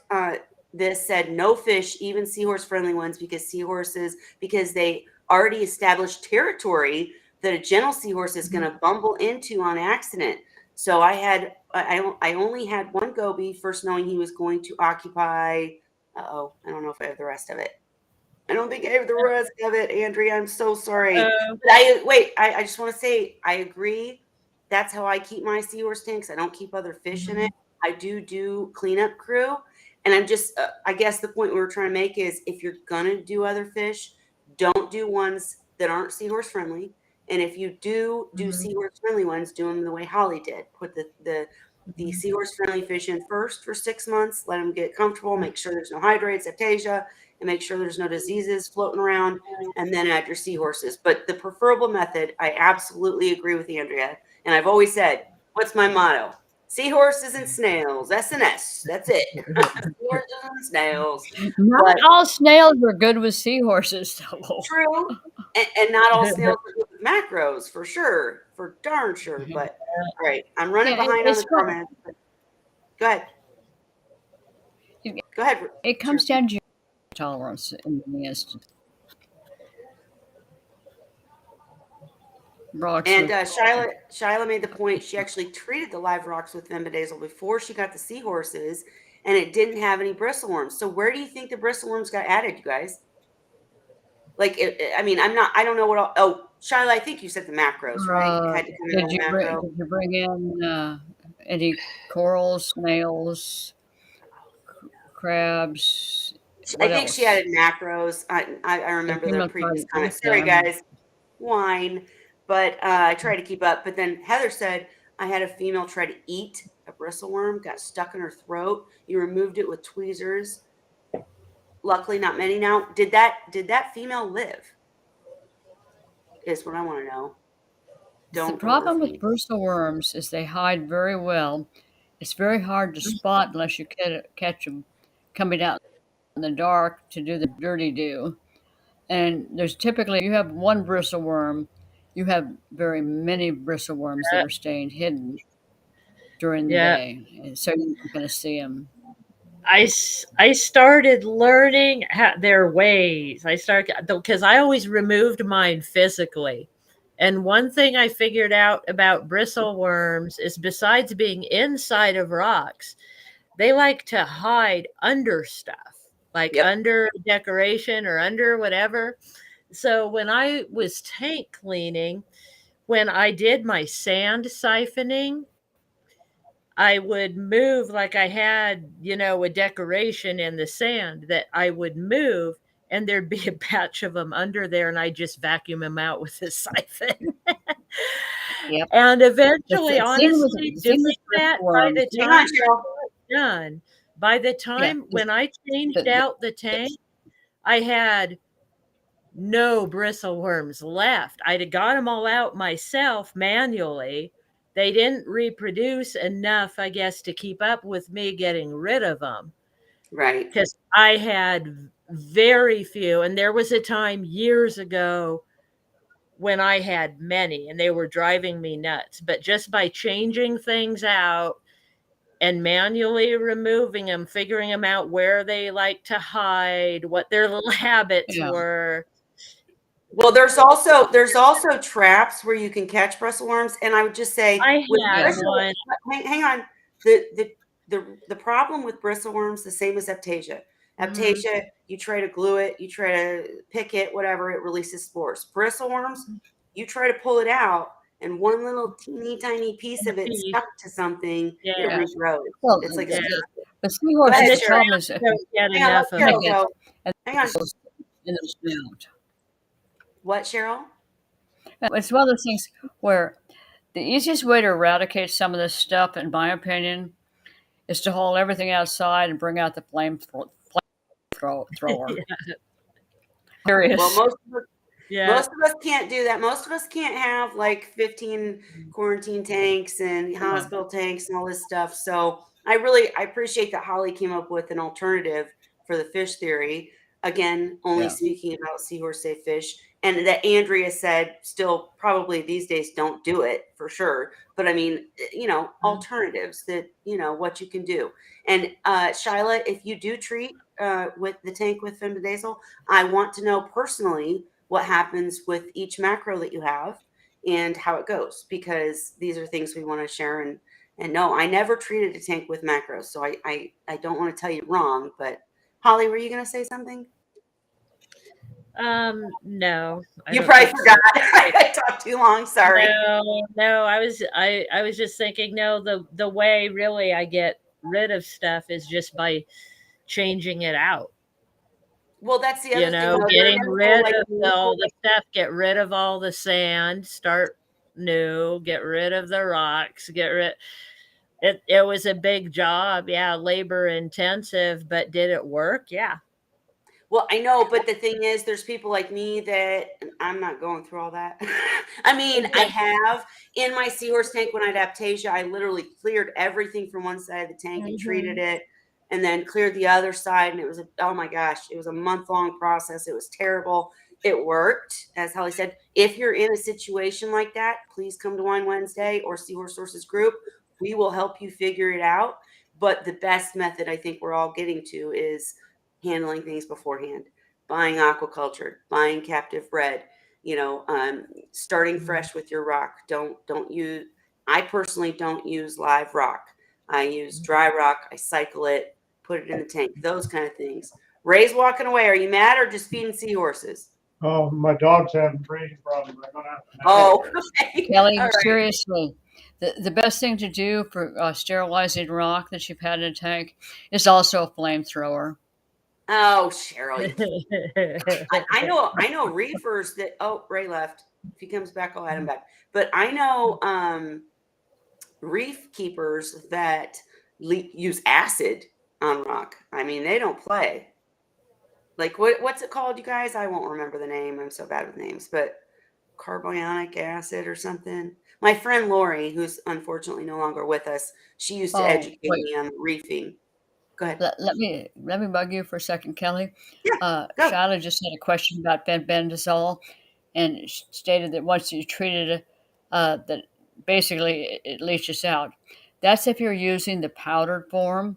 this said no fish, even seahorse friendly ones, because they already established territory that a gentle seahorse is going to bumble into on accident. So I only had one goby, first knowing he was going to occupy. I don't know if I have the rest of it. I don't think I have the rest of it, Andrea. I'm so sorry. But I just want to say I agree. That's how I keep my seahorse tanks. I don't keep other fish in it. I do cleanup crew. And I'm just, I guess the point we were trying to make is, if you're going to do other fish, don't do ones that aren't seahorse friendly. And if you do seahorse friendly ones, do them the way Holly did. Put the seahorse friendly fish in first for 6 months, let them get comfortable, make sure there's no hydroids, aptasia, and make sure there's no diseases floating around, and then add your seahorses. But the preferable method, I absolutely agree with Andrea. And I've always said, what's my motto? Seahorses and snails, S&S. That's it. Seahorses and snails. Not all snails are good with seahorses, though. True. And not all snails are good with macros, for sure. For darn sure. But, all right. I'm running behind on the comments. Go ahead. Go ahead. It comes down to tolerance in the instance. And Shyla made the point, she actually treated the live rocks with fenbendazole before she got the seahorses, and it didn't have any bristleworms. So where do you think the bristleworms got added, you guys? I don't know what all, Shyla, I think you said the macros, right? Did you bring in any corals, snails, crabs? I think she added macros. I remember the previous comment. Sorry, guys. Wine. But I tried to keep up. But then Heather said, I had a female try to eat a bristleworm, got stuck in her throat. You removed it with tweezers. Luckily, not many now. Did that female live? Is what I want to know. The problem with bristleworms is they hide very well. It's very hard to spot unless you catch them coming out in the dark to do the dirty do. And there's typically, you have one bristleworm, you have very many bristleworms that are staying hidden. during the Yeah. day, and so you're not going to see them. I started learning their ways. I started because I always removed mine physically. And one thing I figured out about bristleworms is besides being inside of rocks, they like to hide under stuff, like Yep. under decoration or under whatever. So when I was tank cleaning, when I did my sand siphoning, I would move like I had, a decoration in the sand that I would move, and there'd be a batch of them under there, and I just vacuum them out with the siphon. Yep. And The eventually, thing honestly, with doing that by the Hang on, time I Cheryl. got done, by the time when I changed out the tank, I had no bristleworms left. I'd got them all out myself manually. They didn't reproduce enough, I guess, to keep up with me getting rid of them. Right. Because I had very few. And there was a time years ago when I had many and they were driving me nuts. But just by changing things out and manually removing them, figuring them out where they like to hide, what their little habits were. Well, there's also traps where you can catch bristleworms, and I would just say I with had one. hang on. The problem with bristleworms, the same as aptasia. Aptasia, you try to glue it, you try to pick it, whatever, it releases spores. Bristleworms, you try to pull it out, and one little teeny tiny piece of it stuck to something, it regrows. Well, It's like the seahorse problem is hang on, let Cheryl go. Hang on. in the snout. What, Cheryl? It's one of those things where the easiest way to eradicate some of this stuff, in my opinion, is to haul everything outside and bring out the flamethrower. Serious. Well, most of us can't do that. Most of us can't have like 15 quarantine tanks and hospital tanks and all this stuff. So I appreciate that Holly came up with an alternative for the fish theory. Again, only speaking about seahorse safe fish, and that Andrea said still probably these days don't do it for sure. But I mean, alternatives that, what you can do. And Shyla, if you do treat with the tank with Fenbendazole, I want to know personally what happens with each macro that you have and how it goes, because these are things we want to share. And no, I never treated a tank with macros, so I don't want to tell you wrong. But Holly, were you going to say something? No. You probably forgot. I talked too long. Sorry. No. I was just thinking. No, the way really I get rid of stuff is just by changing it out. Well, that's the other thing. Getting rid of all the stuff, get rid of all the sand, start new, get rid of the rocks, it was a big job. Yeah, labor intensive, but did it work? Yeah. Well, I know, but the thing is, there's people like me that I'm not going through all that. I mean, I have in my seahorse tank when I had aptasia, I literally cleared everything from one side of the tank and treated it, and then cleared the other side. And it was oh my gosh, it was a month-long process. It was terrible. It worked, as Holly said. If you're in a situation like that, please come to Wine Wednesday or Seahorse Sources group. We will help you figure it out. But the best method I think we're all getting to is handling things beforehand, buying aquaculture, buying captive bred, starting fresh with your rock. I personally don't use live rock. I use dry rock. I cycle it, put it in the tank, those kind of things. Ray's walking away. Are you mad or just feeding seahorses? Oh, my dog's having breathing problems. I'm gonna have to. Okay. Kelly, seriously, the best thing to do for sterilizing rock that you've had in a tank is also a flamethrower. Oh, Cheryl. I know reefers that, Ray left. If he comes back, I'll add him back. But I know reef keepers that use acid on rock. I mean, they don't play. Like, what's it called, you guys? I won't remember the name. I'm so bad with names. But carbonic acid or something. My friend Lori, who's unfortunately no longer with us, she used to educate me on reefing. Go ahead. Let me bug you for a second, Kelly. Yeah, Shyla just had a question about Fenbendazole, and stated that once you treated it, that basically it leaches out. That's if you're using the powdered form.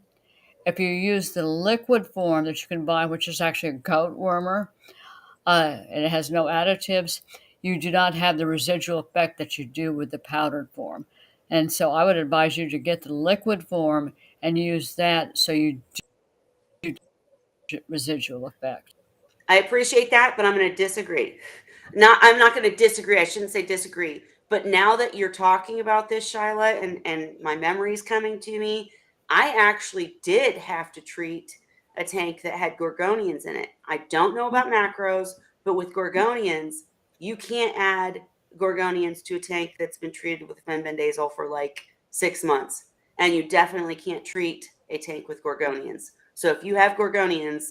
If you use the liquid form that you can buy, which is actually a goat wormer, and it has no additives, you do not have the residual effect that you do with the powdered form. And so I would advise you to get the liquid form and use that so you do residual effect. I appreciate that, but I'm going to disagree. I'm not going to disagree. I shouldn't say disagree. But now that you're talking about this, Shyla, and my memory's coming to me, I actually did have to treat a tank that had gorgonians in it. I don't know about macros, but with gorgonians, you can't add gorgonians to a tank that's been treated with fenbendazole for like 6 months. And you definitely can't treat a tank with gorgonians. So if you have gorgonians,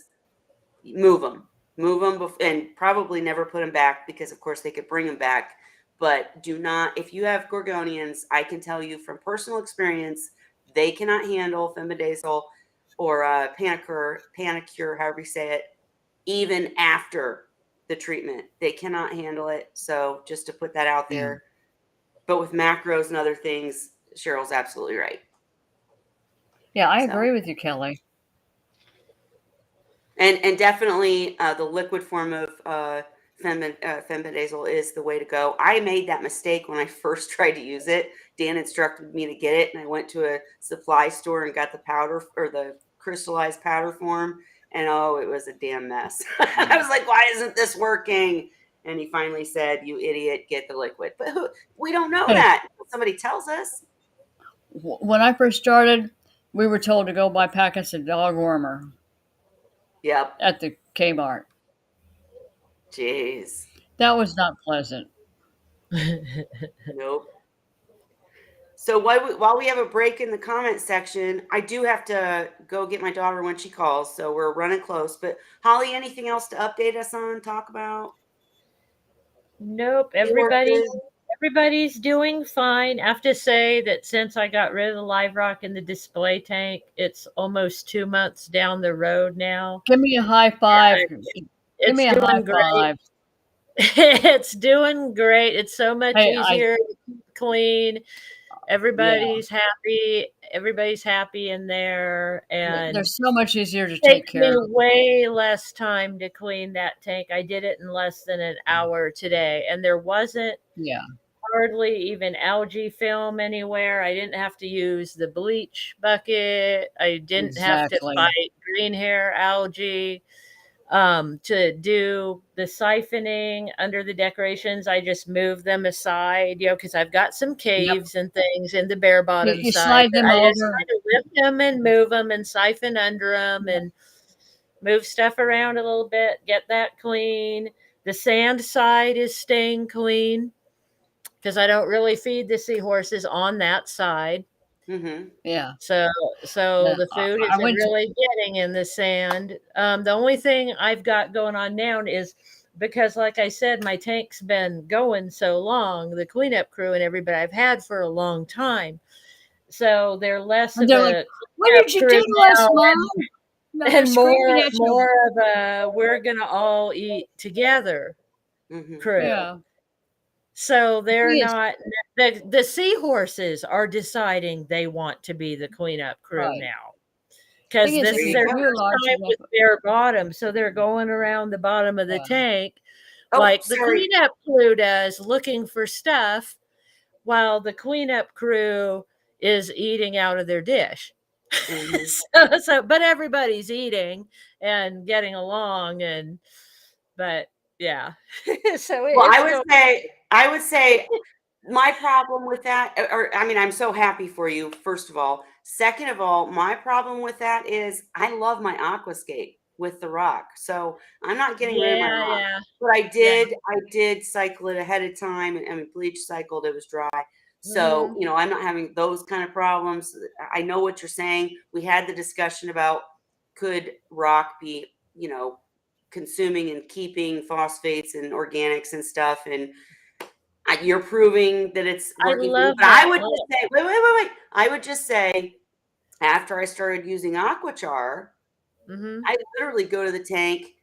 move them and probably never put them back, because of course they could bring them back. But do not, if you have gorgonians, I can tell you from personal experience, they cannot handle fenbendazole or panicure, however you say it, even after the treatment. They cannot handle it. So just to put that out there. But with macros and other things, Cheryl's absolutely right. Yeah, I agree with you, Kelly. And definitely the liquid form of fenbendazole is the way to go. I made that mistake when I first tried to use it. Dan instructed me to get it, and I went to a supply store and got the powder or the crystallized powder form, and oh, it was a damn mess. I was like, why isn't this working? And he finally said, you idiot, get the liquid. But we don't know that. Somebody tells us. When I first started, we were told to go buy packets of dog wormer. Yep. At the Kmart. Jeez. That was not pleasant. Nope. So while we have a break in the comment section, I do have to go get my daughter when she calls. So we're running close. But Holly, anything else to update us on, talk about? Nope. Everybody's doing fine. I have to say that since I got rid of the live rock in the display tank, it's almost 2 months down the road now. Give me a high five. Give me a high five. It's doing great. It's so much easier to keep clean. Everybody's happy. Everybody's happy in there, and they're so much easier to take care of. Way less time to clean that tank. I did it in less than an hour today, and there wasn't hardly even algae film anywhere. I didn't have to use the bleach bucket. I didn't have to fight green hair algae. To do the siphoning under the decorations, I just move them aside, because I've got some caves and things in the bare bottom you side. Slide them over. Just kind of lift them and move them and siphon under them and move stuff around a little bit, get that clean. The sand side is staying clean because I don't really feed the seahorses on that side. Mm-hmm. Yeah. So the food isn't really getting in the sand. The only thing I've got going on now is because, like I said, my tank's been going so long, the cleanup crew and everybody I've had for a long time. So they're less of a what did you do last month? And more of a we're gonna all eat together crew. Yeah. So they're not the seahorses are deciding they want to be the cleanup crew now. Because this is their first time with bare bottom. So they're going around the bottom of the tank like the cleanup crew does, looking for stuff while the cleanup crew is eating out of their dish. But everybody's eating and getting along but yeah. So I would say my problem with that, I'm so happy for you, first of all. Second of all, my problem with that is I love my aquascape with the rock. So I'm not getting rid of my rock. Yeah. But I did cycle it ahead of time. Bleach cycled, it was dry. So, I'm not having those kind of problems. I know what you're saying. We had the discussion about could rock be, consuming and keeping phosphates and organics and stuff. And you're proving that it's working. I would just say, wait. I would just say, after I started using AquaChar, I literally go to the tank.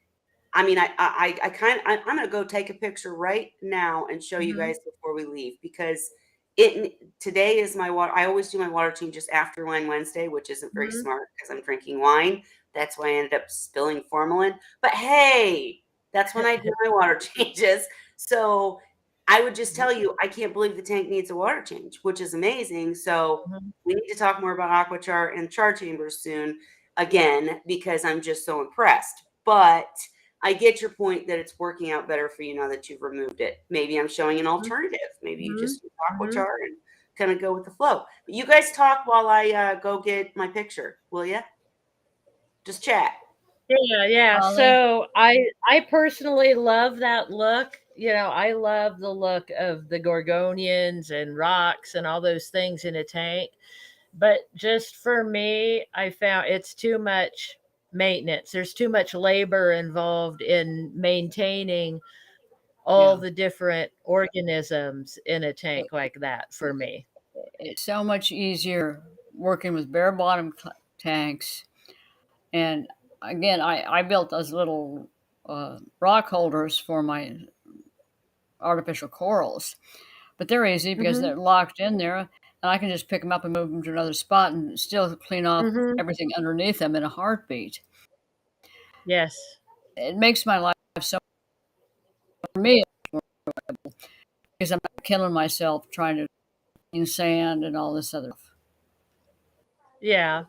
I'm going to go take a picture right now and show you guys before we leave, because Today is my water. I always do my water changes after Wine Wednesday, which isn't very Mhm. smart because I'm drinking wine. That's why I ended up spilling formalin. But hey, that's when I do my water changes. So I would just tell you, I can't believe the tank needs a water change, which is amazing. So Mhm. we need to talk more about AquaChar and CharChambers soon again, because I'm just so impressed. But I get your point that it's working out better for you now that you've removed it. Maybe I'm showing an alternative. Maybe you just use Mhm. AquaChar and kind of go with the flow. But you guys talk while I go get my picture, will you? Just chat. Yeah, yeah. Holly? So I personally love that look. You know, I love the look of the gorgonians and rocks and all those things in a tank. But just for me, I found it's too much maintenance. There's too much labor involved in maintaining all Yeah. the different organisms in a tank like that for me. It's so much easier working with bare bottom tanks. And again, I built those little rock holders for my artificial corals, but they're easy because Mhm. they're locked in there, and I can just pick them up and move them to another spot and still clean off Mhm. everything underneath them in a heartbeat. Yes. It makes my life so for me because I'm not killing myself trying to clean sand and all this other stuff. Yeah.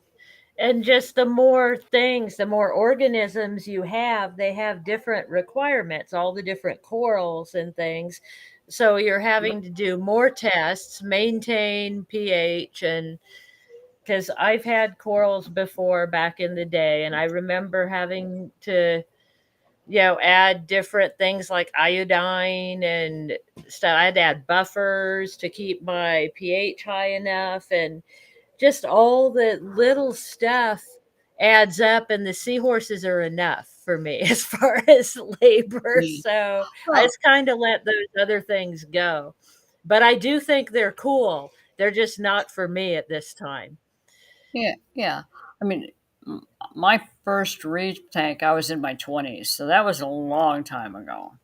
And just the more things, the more organisms you have, they have different requirements, all the different corals and things. So you're having to do more tests, maintain pH, and because I've had corals before back in the day, and I remember having to, add different things like iodine and stuff. I had to add buffers to keep my pH high enough, and just all the little stuff adds up, and the seahorses are enough for me as far as labor. Yeah. So I Well, just kind of let those other things go. But I do think they're cool. They're just not for me at this time. yeah, yeah. I mean, my first reef tank, I was in my 20s, so that was a long time ago.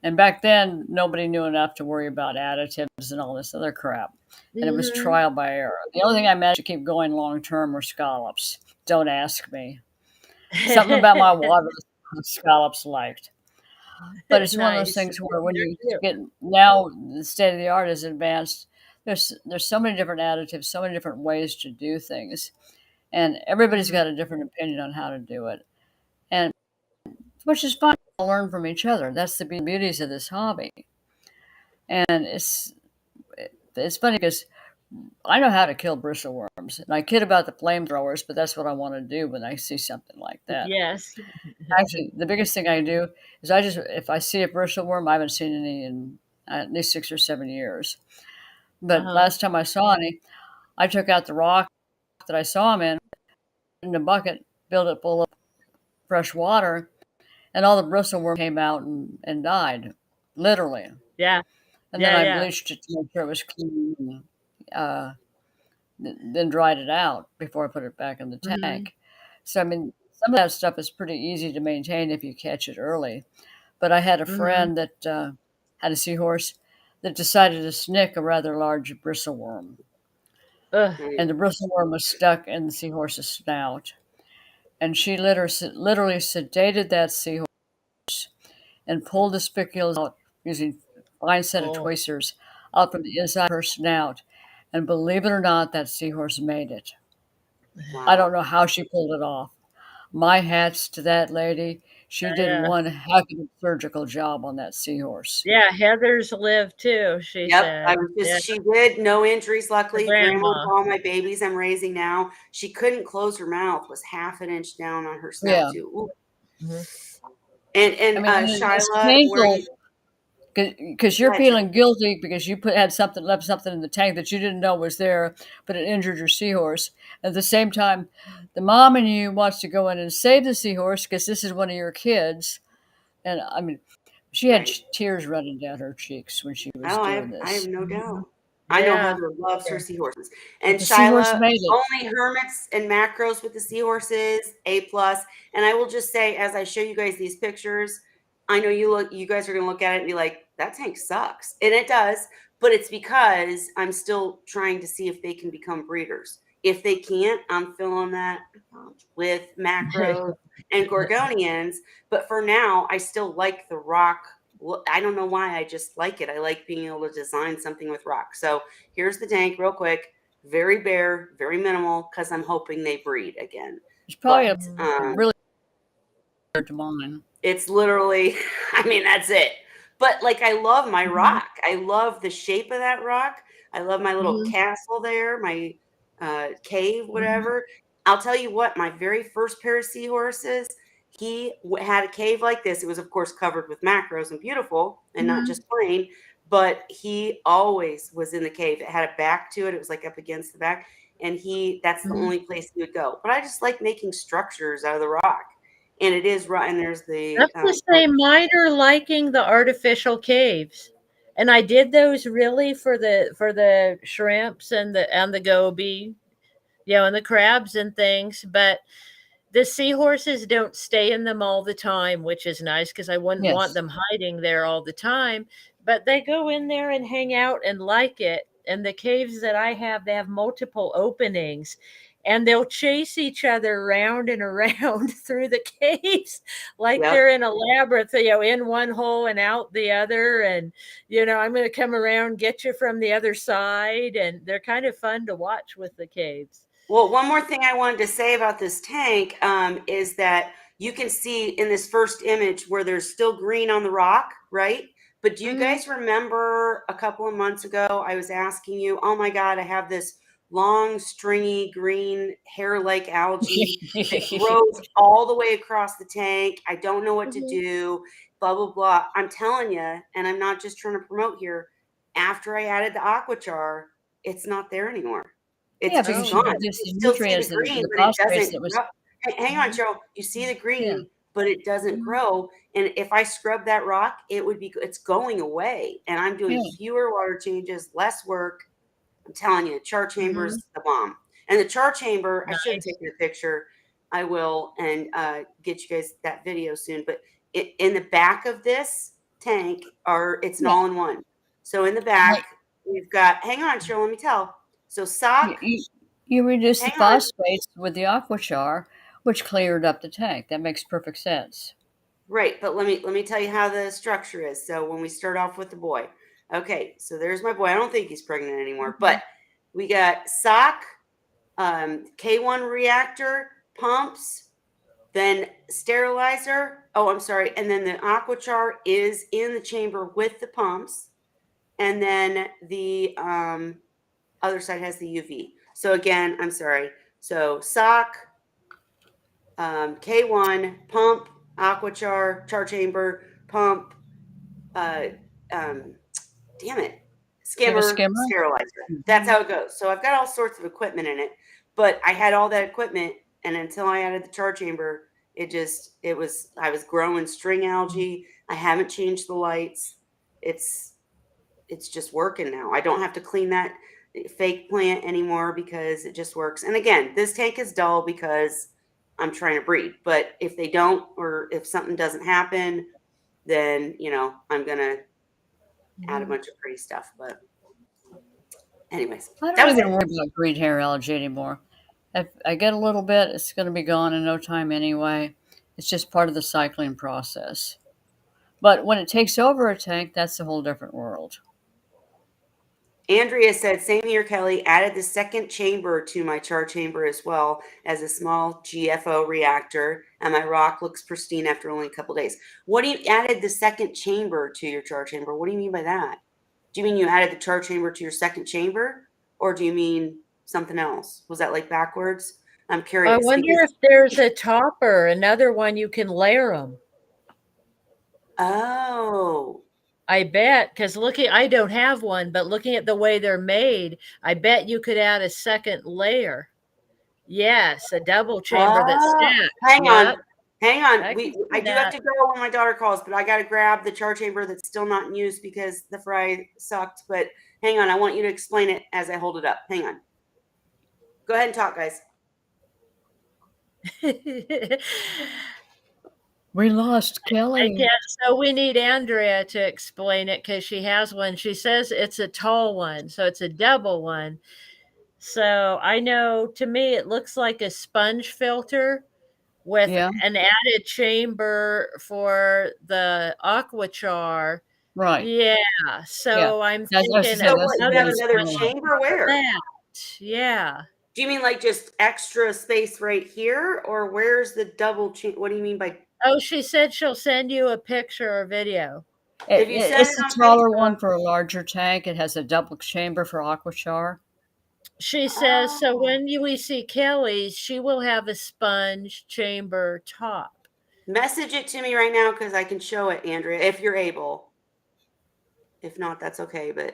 And back then, nobody knew enough to worry about additives and all this other crap. And it was Hmm. trial by error. The only thing I managed to keep going long term were scallops. Don't ask me. Something about my water the scallops liked. But it's one of those Nice. things where when They're you cute. get now the state of the art is advanced. There's so many different additives, so many different ways to do things, and everybody's Mhm. got a different opinion on how to do it, and which is fine. We'll learn from each other. That's the beauties of this hobby, and it's funny because I know how to kill bristleworms, and I kid about the flamethrowers, but that's what I want to do when I see something like that. Yes. Actually, the biggest thing I do is I just if I see a bristleworm, I haven't seen any in at least 6 or 7 years. But Uh-huh. last time I saw any, I took out the rock that I saw them in a bucket, filled it full of fresh water, and all the bristleworm came out and died, literally. Yeah. And then Yeah. I Yeah. bleached it to make sure it was clean, and then dried it out before I put it back in the Hmm. tank. So I mean, some of that stuff is pretty easy to maintain if you catch it early. But I had a Hmm. friend that had a seahorse that decided to snick a rather large bristleworm, Ugh. and the bristleworm was stuck in the seahorse's snout. And she literally sedated that seahorse and pulled the spicules out using a fine set of Oh. tweezers out from the inside of her snout. And believe it or not, that seahorse made it. I don't Wow. know how she pulled it off. My hats to that lady. She did Yeah. one heck of a surgical job on that seahorse. Yeah. Heather's lived too, she Yep, I said. was Yeah. just she did, no injuries, Her luckily. Grandma to grandma. all my babies I'm raising now. She couldn't close her mouth, was half an inch down on her snout Yeah. too. Ooh. Mhm. And I mean, and it's Shyla, where painful you because you're got feeling guilty because you had something left something in the tank that you didn't know was there, but it injured your seahorse. At the same time, the mom in you wants to go in and save the seahorse because this is one of your kids. And I mean, she had right. tears running down her cheeks when she was Oh, doing I have this. no Mhm. doubt. I know Yeah. Heather loves her Yeah. seahorses. But And the seahorse Shyla, made it. only hermits and macros with the seahorses, A plus. And I will just say, as I show you guys these pictures, I know you guys are going to look at it and be like, that tank sucks. And it does, but it's because I'm still trying to see if they can become breeders. If they can't, I'm filling that with macros and gorgonians. But for now, I still like the rock. I don't know why. I just like it. I like being able to design something with rock. So here's the tank real quick. Very bare, very minimal, because I'm hoping they breed again. It's probably But, really to mine. it's literally, I mean, that's it. But like, I love my rock. I love the shape of that rock. I love my little castle there, my cave, whatever. I'll tell you what, my very first pair of seahorses, he had a cave like this. It was, of course, covered with macros and beautiful and not just plain, but he always was in the cave. It had a back to it. It was like up against the back. And that's the only place he would go. But I just like making structures out of the rock. And it is right. And there's the. That's the same. Mine are liking the artificial caves, and I did those really for the shrimps and the goby, and the crabs and things. But the seahorses don't stay in them all the time, which is nice because I wouldn't want them hiding there all the time. But they go in there and hang out and like it. And the caves that I have, they have multiple openings. And they'll chase each other around and around through the caves like they're in a labyrinth, in one hole and out the other. And, I'm going to come around, get you from the other side. And they're kind of fun to watch with the caves. Well, one more thing I wanted to say about this tank is that you can see in this first image where there's still green on the rock, right? But do you guys remember a couple of months ago, I was asking you, oh my God, I have this long, stringy, green, hair-like algae that grows all the way across the tank. I don't know what to do, blah, blah, blah. I'm telling you, and I'm not just trying to promote here, after I added the AquaChar, it's not there anymore. It's just gone. You still see the green, but it doesn't grow. Hang on, Cheryl. You see the green, but it doesn't grow. And if I scrub that rock, it's going away. And I'm doing fewer water changes, less work. I'm telling you, CHARCHAMBER is the bomb. And the CHARCHAMBER, I should have taken a picture. I will, and get you guys that video soon. But in the back of this tank it's an all-in-one. So in the back, we've got, hang on, Cheryl, let me tell. So sock. You reduce the phosphates with the AquaChar, which cleared up the tank. That makes perfect sense. Right, but let me tell you how the structure is. So when we start off with the boy, okay. So there's my boy. I don't think he's pregnant anymore, but we got sock, K1 reactor, pumps, then sterilizer. Oh, I'm sorry, and then the AquaChar is in the chamber with the pumps, and then the other side has the UV. So again, I'm sorry. So sock, K1, pump, AquaChar, CharChamber, pump, damn it, skimmer, sterilizer. That's how it goes. So I've got all sorts of equipment in it, but I had all that equipment, and until I added the CHARCHAMBER, I was growing string algae. I haven't changed the lights. It's just working now. I don't have to clean that fake plant anymore because it just works. And again, this tank is dull because I'm trying to breed. But if they don't, or if something doesn't happen, then I'm gonna add a bunch of pretty stuff. But anyways, I don't even worry about green hair algae anymore. If I get a little bit, it's going to be gone in no time anyway. It's just part of the cycling process. But when it takes over a tank, that's a whole different world. Andrea said, same here, Kelly. Added the second chamber to my CHARCHAMBER as well as a small GFO reactor, and my rock looks pristine after only a couple days. What do you added the second chamber to your CHARCHAMBER? What do you mean by that? Do you mean you added the CHARCHAMBER to your second chamber, or do you mean something else? Was that like backwards? I'm curious. I wonder if there's a topper, another one you can layer them. Oh. I bet, because I don't have one, but looking at the way they're made, I bet you could add a second layer. Yes, a double chamber that's stacked. Hang on. I do have to go when my daughter calls, but I got to grab the CHARCHAMBER that's still not in use because the fry sucked. But hang on, I want you to explain it as I hold it up. Hang on. Go ahead and talk, guys. We lost I Kelly. guess so. We need Andrea to explain it because she has one. She says it's a tall one, so it's a double one. So I know to me it looks like a sponge filter with Yeah, an added chamber for the AquaChar. right. Yeah. Yeah. So I'm That's what she thinking said. So That's what, the you have biggest another one. chamber where? that. Yeah. Do you mean like just extra space right here, or where's the double chamber? What do you mean by? Oh, she said she'll send you a picture or video. If you send It's it a on taller Facebook, one for a larger tank. It has a double chamber for AquaChar. She says so oh, when we see Kelly's, she will have a sponge chamber top. message it to me right now because I can show it, Andrea, if you're able. If not, that's okay, but I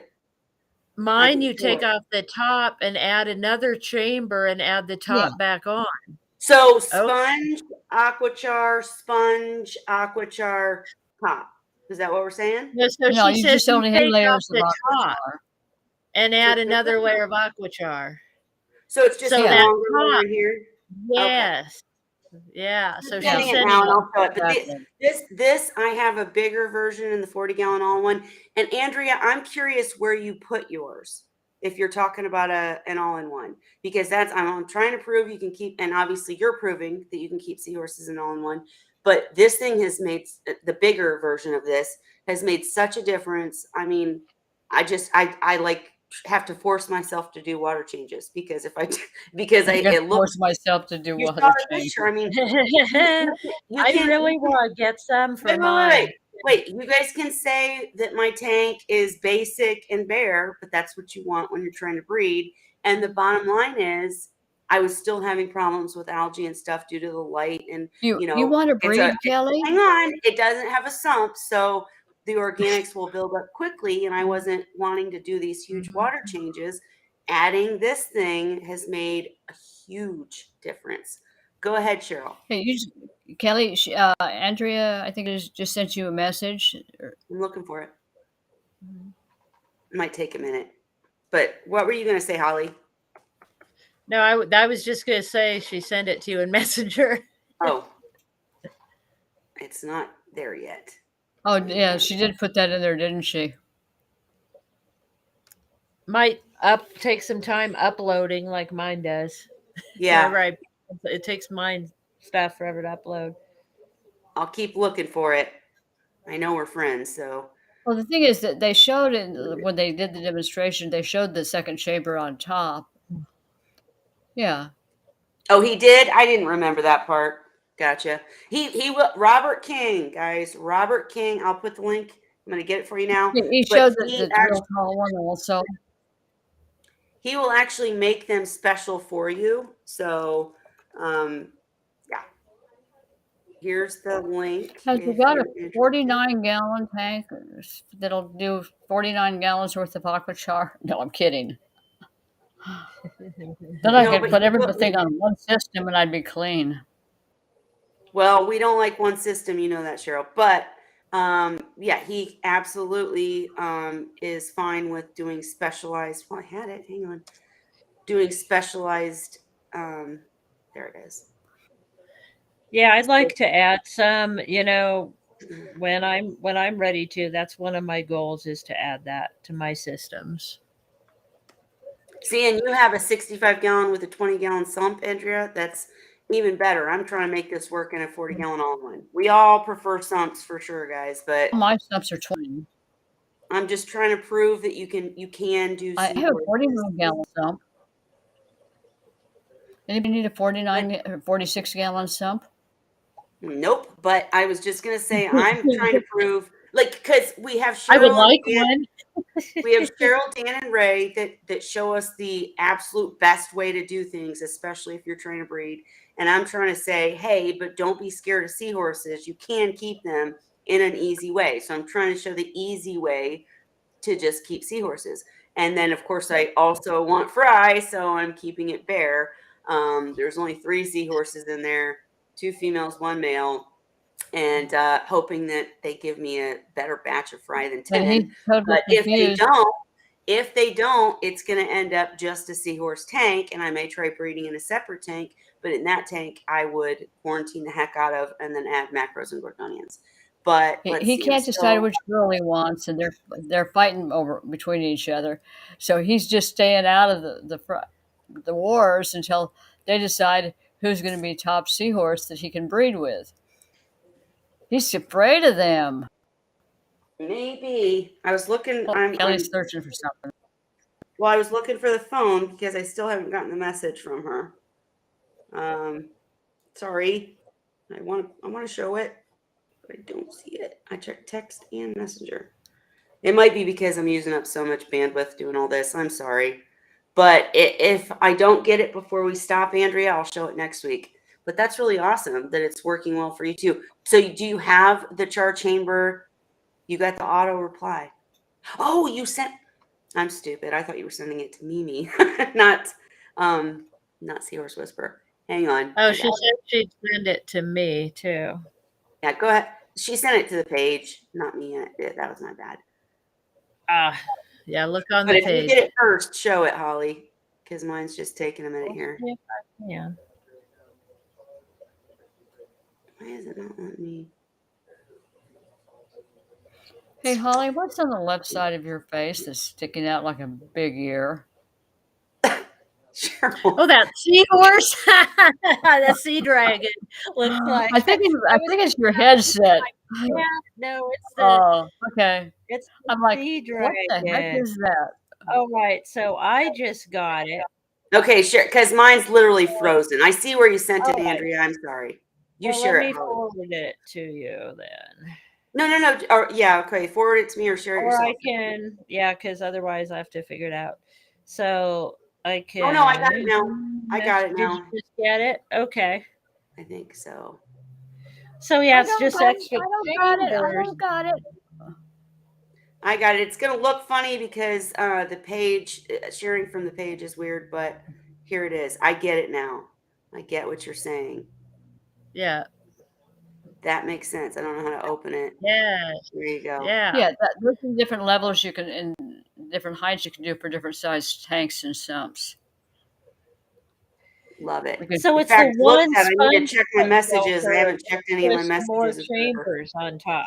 Mine, can you show take it. off the top and add another chamber and add the Yeah. top back on. So Oh, sponge, AquaChar, top. Is that what we're saying? no, so No, she you says just you only have take off layers of the top AquaChar. and So add just another layer of AquaChar. so it's just So a Yeah. that longer layer top, in here. Okay. yes. Yeah. So Just Yeah. she's sending it sending now and it. I'll show it. But Exactly. this I have a bigger version in the 40-gallon all-in-one. And Andrea, I'm curious where you put yours if you're talking about an all-in-one, because that's I'm trying to prove you can keep, and obviously you're proving that you can keep seahorses in all-in-one. But this thing has made the bigger version of this has made such a difference. I mean, I like have to force myself to do water changes because if I because I have to it looks force myself to do you saw water the picture. I changes. mean, you I can really want to get some for wait, wait, wait, mine. wait. You guys can say that my tank is basic and bare, but that's what you want when you're trying to breed. And the bottom line is, I was still having problems with algae and stuff due to the light. And You want to breed, Kelly? hang on, it doesn't have a sump, so the organics will build up quickly. And I wasn't wanting to do these huge water changes. Adding this thing has made a huge difference. Go ahead, Cheryl. Hey, Kelly, Andrea, I think just sent you a message. I'm looking for it. It might take a minute. But what were you going to say, Holly? No, I was just going to say she sent it to you in Messenger. Oh, it's not there yet. Oh, yeah, she did put that in there, didn't she? Might take some time uploading like mine does. Yeah, Whenever it takes mine stuff forever to upload. I'll keep looking for it. I know we're friends, so. Well, the thing is that they showed when they did the demonstration, they showed the second chamber on top. Yeah. Oh, he did? I didn't remember that part. Gotcha. He will. Robert King, guys. Robert King. I'll put the link. I'm going to get it for you now. He But showed the real tall one also. he will actually make them special for you. So, yeah. Here's the link. Has we if got a you're interested. 49-gallon tank that'll do 49 gallons worth of AquaChar? No, I'm kidding. Then I No, could but put you- everything on one system and I'd be clean. Well, we don't like one system, you know that, Cheryl. But yeah, he absolutely is fine with doing specialized. Well, I had it. Hang on. Doing specialized. There it is. Yeah, I'd like to add some, when I'm ready to. That's one of my goals is to add that to my systems. See, and you have a 65-gallon with a 20-gallon sump, Andrea. That's even better. I'm trying to make this work in a 40-gallon all-in-one. We all prefer sumps for sure, guys, but My stumps are 20. I'm just trying to prove that you can do. I have a 49-gallon sump. Anybody need a 46-gallon sump? Nope. But I was just gonna say I'm trying to prove, because we have Cheryl. I would like one. We have Cheryl, Dan, and Ray that show us the absolute best way to do things, especially if you're trying to breed. And I'm trying to say, hey, but don't be scared of seahorses. You can keep them in an easy way. So I'm trying to show the easy way to just keep seahorses. And then, of course, I also want fry, so I'm keeping it bare. There's only 3 seahorses in there, 2 females, 1 male. And hoping that they give me a better batch of fry than 10. But if they don't, it's going to end up just a seahorse tank, and I may try breeding in a separate tank. But in that tank, I would quarantine the heck out of and then add macros and gorgonians. But let's He see. can't decide which girl he wants, and they're fighting over between each other. So he's just staying out of the wars until they decide who's going to be top seahorse that he can breed with. He's afraid of them. Maybe I was looking. Kelly's searching for something. Well, I was looking for the phone because I still haven't gotten the message from her. Sorry. I want to show it, but I don't see it. I checked text and messenger. It might be because I'm using up so much bandwidth doing all this. I'm sorry. But if I don't get it before we stop, Andrea, I'll show it next week. But that's really awesome that it's working well for you too. So do you have the CHARCHAMBER? You got the auto reply. Oh, you sent. I'm stupid. I thought you were sending it to Mimi, not Seahorse Whisperer. Hang on. Oh, she said she'd send it to me too. Yeah, go ahead. She sent it to the page, not me. That was my bad. Yeah, look on but the if page. you get it first, show it, Holly, because mine's just taking a minute here. Yeah. Why is it not letting me? Hey, Holly, what's on the left side of your face that's sticking out like a big ear? Sure. Oh, that seahorse, that sea dragon looks like. I think it's your headset. Yeah, no, it's the. Oh, okay. It's I'm like, sea what dragon. the heck is that? Oh, right. So I just got it. Okay, sure. Because mine's literally frozen. I see where you sent it, Andrea. I'm sorry. You Well, share let it. me Holly. forward it to you then. No. Or yeah, okay. Forward it to me or share it Or yourself. I can, yeah, because otherwise I have to figure it out. So I can. Oh no, I got it now. I got it now. Did you just get it? Okay. I think so. So yeah, it's just extra. I don't got it. I got it. It's going to look funny because the page, sharing from the page is weird, but here it is. I get it now. I get what you're saying. Yeah. That makes sense. I don't know how to open it. Yeah. There you go. Yeah. Yeah, there's different levels you can, and different heights you can do for different sized tanks and sumps. Love it. So In it's fact, the one I need to check my sponge messages. I filter haven't checked any of my with messages. more in forever. chambers on top.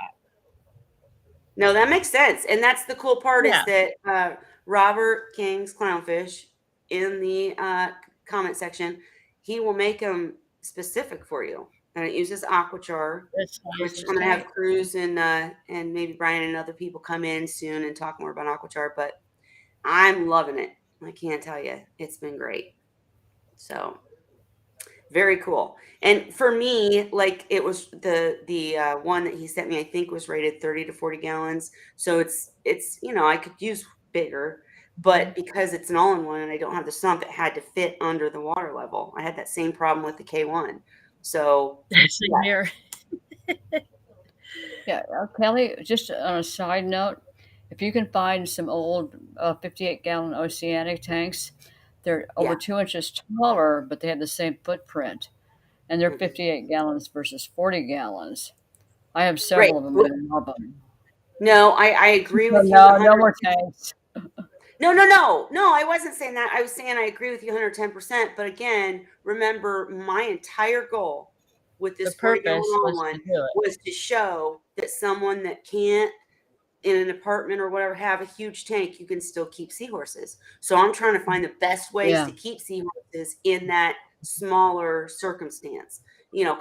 No, that makes sense. And that's the cool part Yeah. is that Robert King's Clownfish in the comment section, he will make them specific for you. And it uses AquaChar, This which size I'm going to have tank. Cruz and maybe Brian and other people come in soon and talk more about AquaChar. But I'm loving it. I can't tell you. It's been great. So very cool. And for me, like it was the one that he sent me, I think was rated 30 to 40 gallons. So it's I could use bigger, but because it's an all-in-one and I don't have the sump, it had to fit under the water level. I had that same problem with the K1. So Same here. Yeah, Kelly, just on a side note, if you can find some old 58-gallon oceanic tanks, they're over 2 inches taller, but they have the same footprint. And they're 58 gallons versus 40 gallons. I have several of them and I love them. No, I agree with you. No more tanks. No, I wasn't saying that. I was saying I agree with you 110%. But again, remember my entire goal with this 40-gallon one was to show that someone that can't in an apartment or whatever have a huge tank, you can still keep seahorses. So I'm trying to find the best ways to keep seahorses in that smaller circumstance.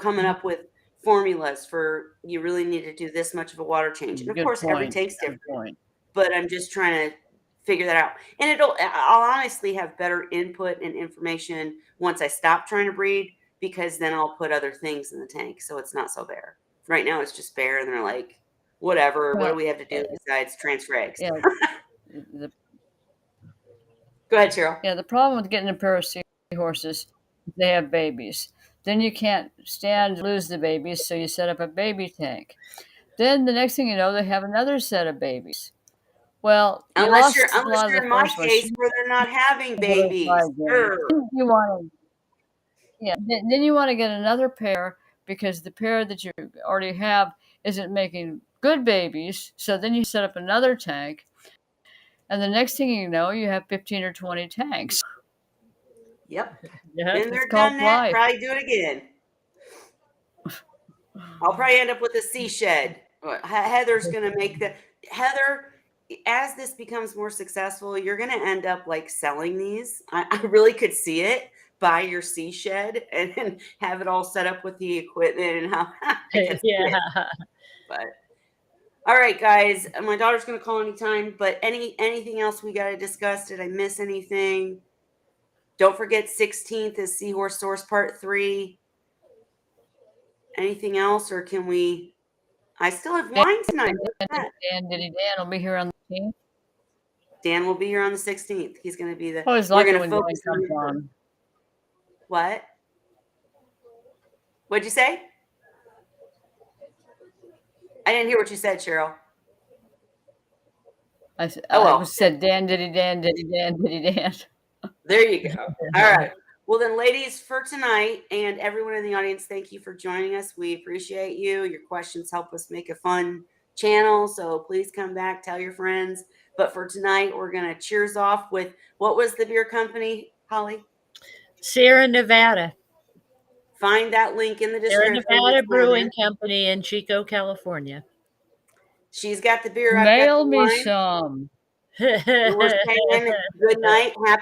Coming up with formulas for you really need to do this much of a water change. And of course, every tank's different. But I'm just trying to figure that out. And I'll honestly have better input and information once I stop trying to breed, because then I'll put other things in the tank. So it's not so bare. Right now it's just bare and they're like, whatever, what do we have to do besides transfer eggs? Yeah. Go ahead, Cheryl. Yeah, the problem with getting a pair of seahorses, they have babies. Then you can't stand to lose the babies, so you set up a baby tank. Then the next thing you know, they have another set of babies. Well, unless you're in my case where they're not having babies. Sure. Then you want to get another pair because the pair that you already have isn't making good babies. So then you set up another tank. And the next thing you know, you have 15 or 20 tanks. Yep. Yeah. Been there, called done that. life. Probably do it again. I'll probably end up with a sea shed. Heather's gonna make the Heather. As this becomes more successful, you're gonna end up like selling these. I really could see it. Buy your sea shed and have it all set up with the equipment and how. I can see it. Yeah. But all right, guys, my daughter's gonna call anytime. But anything else we gotta discuss? Did I miss anything? Don't forget 16th is Seahorse Source Part 3. Anything else, or can we? I still have wine tonight. Look at that. Dan will be here on the 15th. Dan will be here on the 16th. He's going to be the. I always We're like it going when to Dan focus comes on. on. What? What'd you say? I didn't hear what you said, Cheryl. I well. said Dan. There you go. All right. Well, then, ladies, for tonight and everyone in the audience, thank you for joining us. We appreciate you. Your questions help us make a fun channel. So please come back, tell your friends. But for tonight, we're going to cheers off with, what was the beer company, Holly? Sierra Nevada. Find that link in the Sierra description. Nevada Brewing Company in Chico, California. She's got the beer. I've Mail got the me wine. some. And we're saying good night. Happy